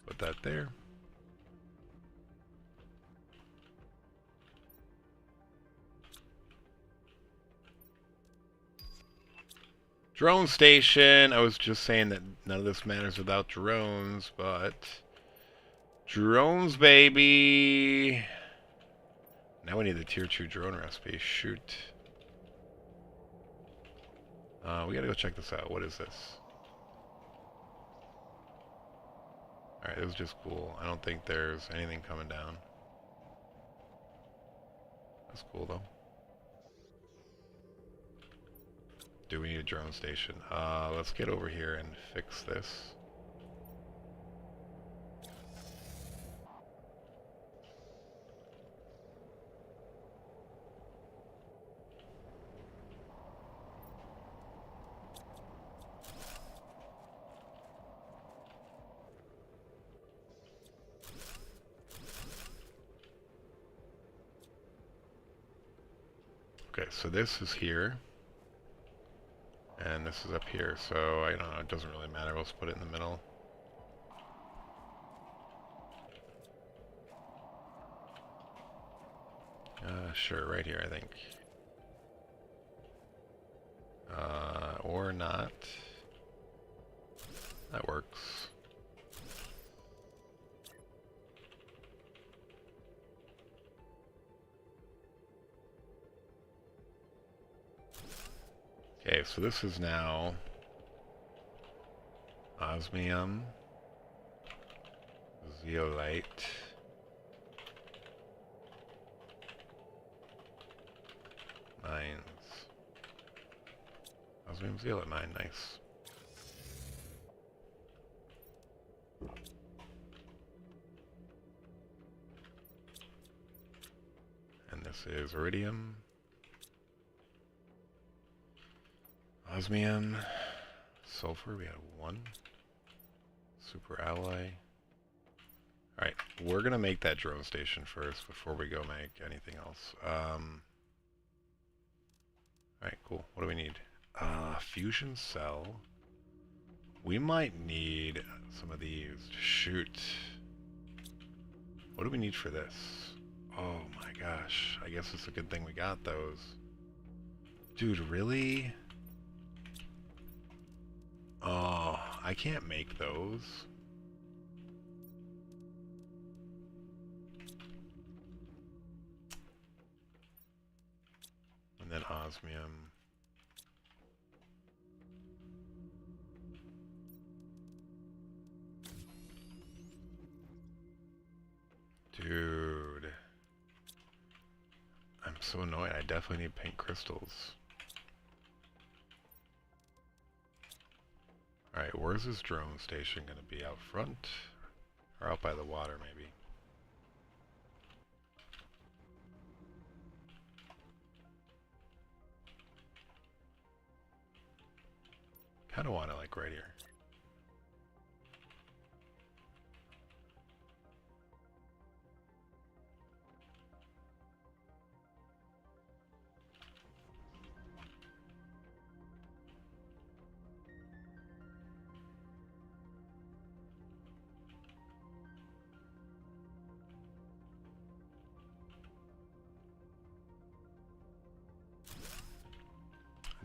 Speaker 1: Put that there. Drone station. I was just saying that none of this matters without drones, but drones, baby. Now we need the tier 2 drone recipe. Shoot. We gotta go check this out. What is this? Alright, this is just cool. I don't think there's anything coming down. That's cool, though. Do we need a drone station? Let's get over here and fix this. Okay, so this is here. And this is up here, so I don't know, it doesn't really matter. Let's put it in the middle. Sure, right here, I think. Or not. That works. Okay, so this is now osmium, zeolite, mines, osmium zeolite mine, nice. And this is iridium. Osmium, sulfur, we had 1. Super alloy. Alright, we're gonna make that drone station first before we go make anything else. Alright, cool. What do we need? Fusion cell. We might need some of these to shoot. What do we need for this? Oh my gosh. I guess it's a good thing we got those. Dude, really? Oh, I can't make those. And then osmium. Dude. I'm so annoyed. I definitely need pink crystals. Alright, where's this drone station gonna be? Out front? Or out by the water, maybe? Kinda want it like right here.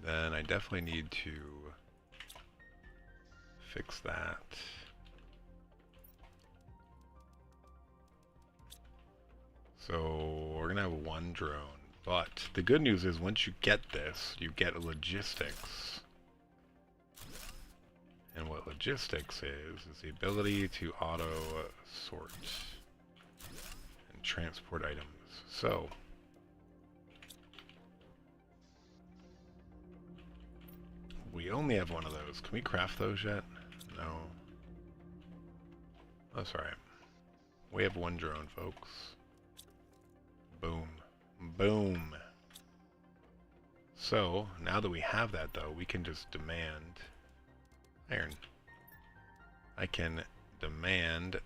Speaker 1: Then I definitely need to fix that. So we're gonna have 1 drone, but the good news is once you get this, you get logistics. And what logistics is the ability to auto sort and transport items. So we only have 1 of those. Can we craft those yet? No. That's alright. We have 1 drone, folks. Boom. Boom. So, now that we have that though, we can just demand iron. I can demand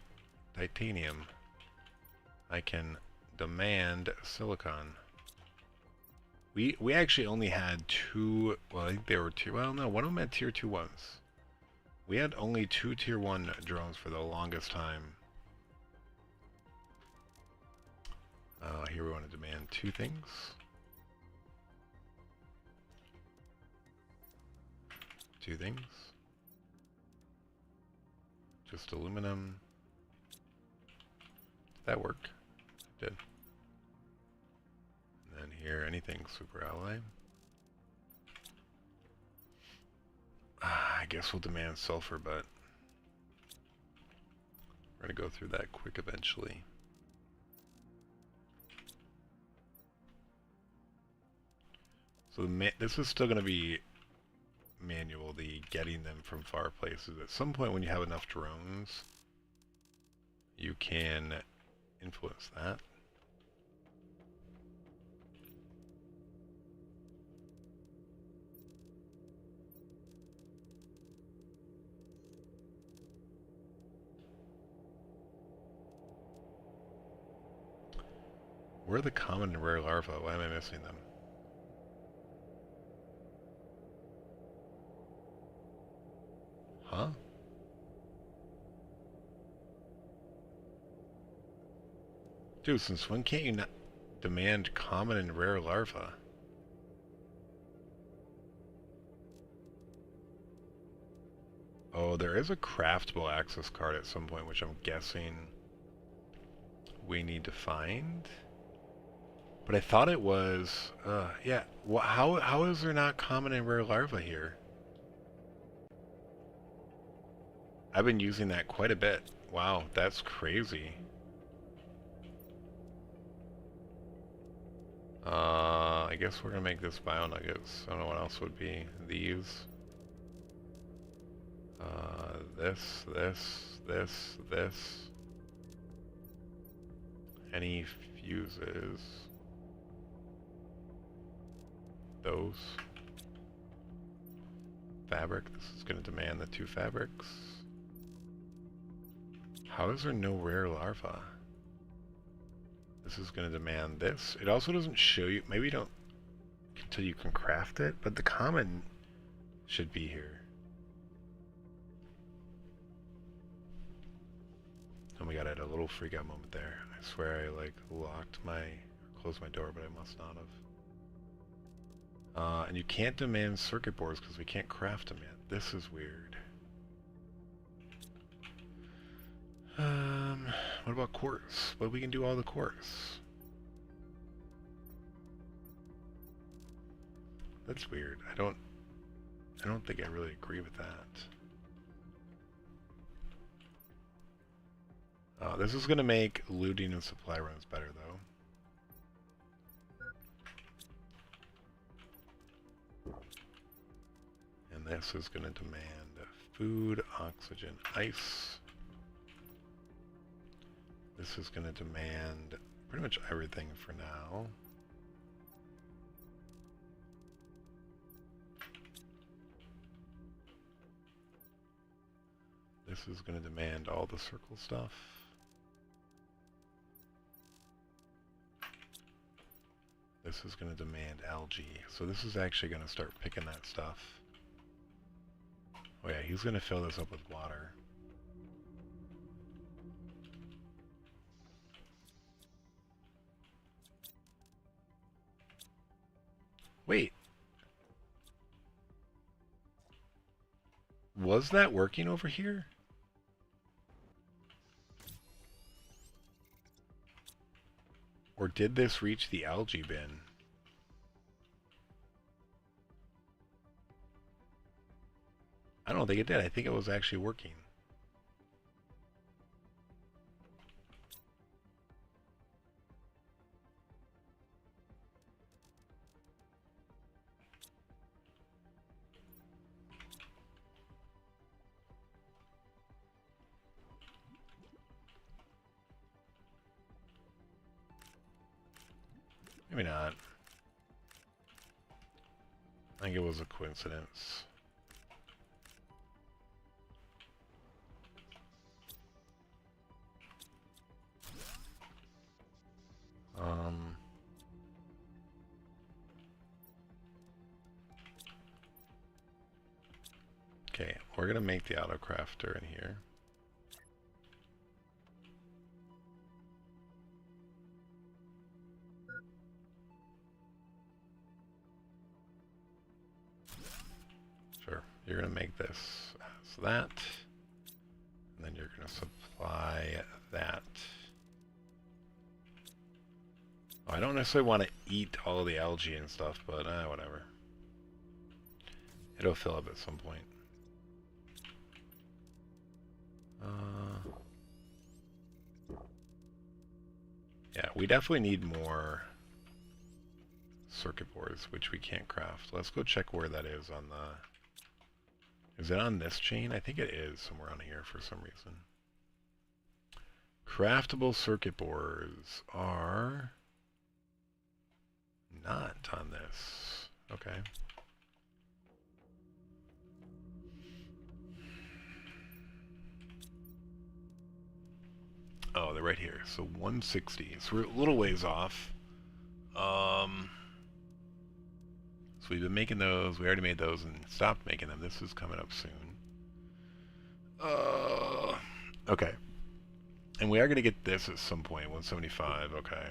Speaker 1: titanium. I can demand silicon. We actually only had 2, well I think there were 2, well no, one of them had tier 2 ones. We had only 2 tier 1 drones for the longest time. Here we want to demand 2 things. Two things. Just aluminum. Did that work? It did. And then here, anything super alloy. I guess we'll demand sulfur, but we're going to go through that quick eventually. So this is still going to be manual, the getting them from far places. At some point when you have enough drones, you can influence that. Where are the common and rare larvae? Why am I missing them? Huh? Dude, since when can't you not demand common and rare larvae? Oh, there is a craftable access card at some point, which I'm guessing we need to find. But I thought it was, yeah. How is there not common and rare larvae here? I've been using that quite a bit. Wow, that's crazy. I guess we're gonna make this bio nuggets. I don't know what else would be. These. This. Any fuses. Those. fabric. This is going to demand the 2 fabrics. How is there no rare larva? This is going to demand this. It also doesn't show you, maybe you don't until you can craft it, but the common should be here. Oh my god, I had a little freak out moment there. I swear I like closed my door, but I must not have. And you can't demand circuit boards because we can't craft them yet. This is weird. What about quartz? Well, we can do all the quartz. That's weird. I don't think I really agree with that. This is going to make looting and supply runs better, though. And this is going to demand food, oxygen, ice. This is going to demand pretty much everything for now. This is going to demand all the circle stuff. This is going to demand algae. So this is actually going to start picking that stuff. Oh yeah, he's going to fill this up with water. Wait. Was that working over here? Or did this reach the algae bin? I don't think it did. I think it was actually working. Maybe not. I think it was a coincidence. Okay, we're gonna make the auto crafter in here. Sure, you're gonna make this as that, and then you're gonna supply that. Oh, I don't necessarily want to eat all the algae and stuff, but whatever. It'll fill up at some point. Yeah, we definitely need more circuit boards, which we can't craft. Let's go check where that is on the... Is it on this chain? I think it is somewhere on here for some reason. Craftable circuit boards are not on this. Okay. Oh, they're right here. So 160. So we're a little ways off. So we've been making those. We already made those and stopped making them. This is coming up soon. Okay. And we are going to get this at some point. 175. Okay.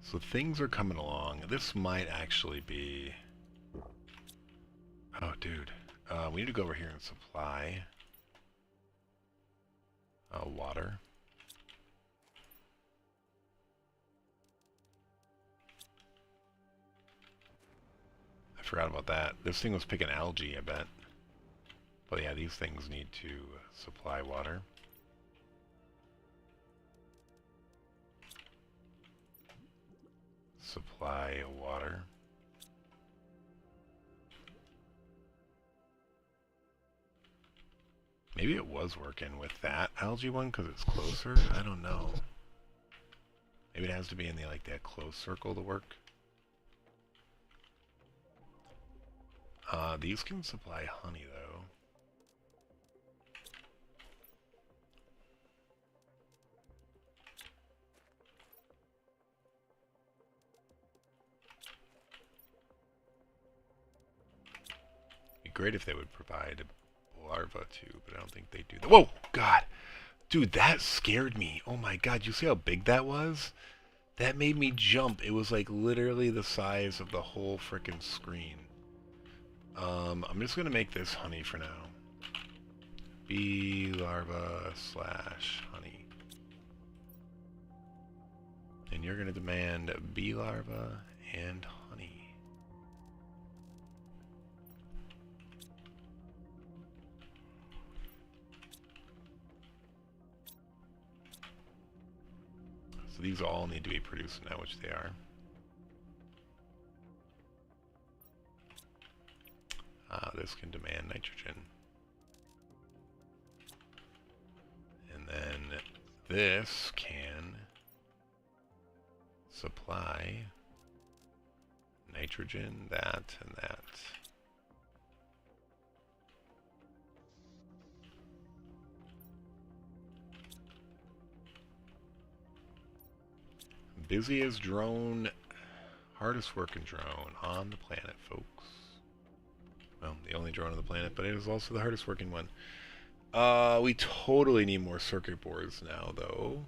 Speaker 1: So things are coming along. This might actually be... Oh, dude. We need to go over here and supply... water. I forgot about that. This thing was picking algae, I bet. But yeah, these things need to supply water. Supply water. Maybe it was working with that algae one because it's closer. I don't know. Maybe it has to be in the like that close circle to work. These can supply honey, though. It'd be great if they would provide larva, too, but I don't think they do that. Whoa! God! Dude, that scared me. Oh my god, you see how big that was? That made me jump. It was like literally the size of the whole frickin' screen. I'm just gonna make this honey for now. Bee larva slash honey. And you're gonna demand bee larva and honey. So these all need to be produced now, which they are. This can demand nitrogen. And then this can supply nitrogen, that, and that. Busiest drone, hardest working drone on the planet, folks. Well, the only drone on the planet, but it is also the hardest working one. We totally need more circuit boards now, though.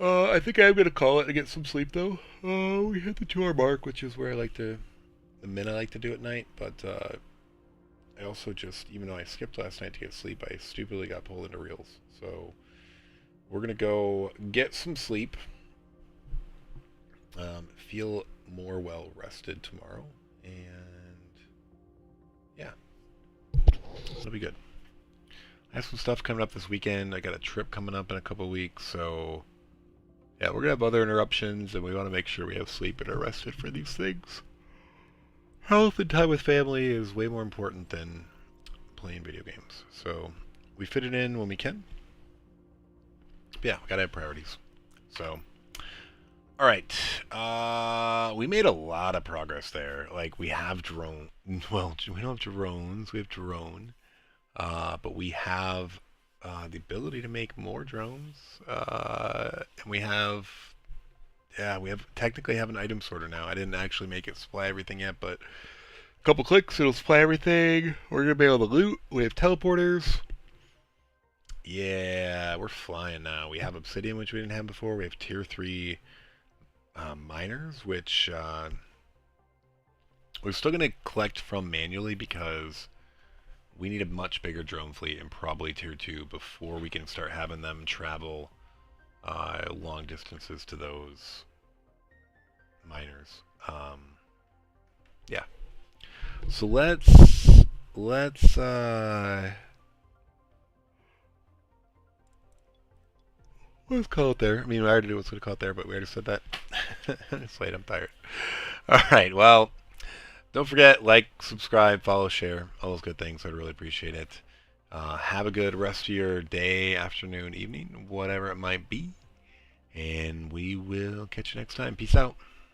Speaker 1: I think I'm gonna call it and get some sleep, though. We hit the 2-hour mark, which is where I like to, the minute I like to do at night, but, I also just, even though I skipped last night to get sleep, I stupidly got pulled into reels. So, we're gonna go get some sleep, feel more well rested tomorrow, and yeah, it'll be good. I have some stuff coming up this weekend. I got a trip coming up in a couple weeks, so yeah, we're gonna have other interruptions, and we want to make sure we have sleep and are rested for these things. Health and time with family is way more important than playing video games, so we fit it in when we can. But yeah, we gotta have priorities. So, all right, we made a lot of progress there. Like, we have drone. Well, we don't have drones. We have drone, but we have the ability to make more drones, and we have, yeah, we have technically have an item sorter now. I didn't actually make it supply everything yet, but a couple clicks, it'll supply everything. We're gonna be able to loot. We have teleporters. Yeah, we're flying now. We have obsidian, which we didn't have before. We have tier 3 miners, which we're still going to collect from manually because we need a much bigger drone fleet and probably tier 2 before we can start having them travel long distances to those miners. Yeah. So let's let's call it there. I mean, I already knew what's going to call it there, but we already said that. It's late, I'm tired. Alright, well, don't forget, like, subscribe, follow, share, all those good things. I'd really appreciate it. Have a good rest of your day, afternoon, evening, whatever it might be. And we will catch you next time. Peace out.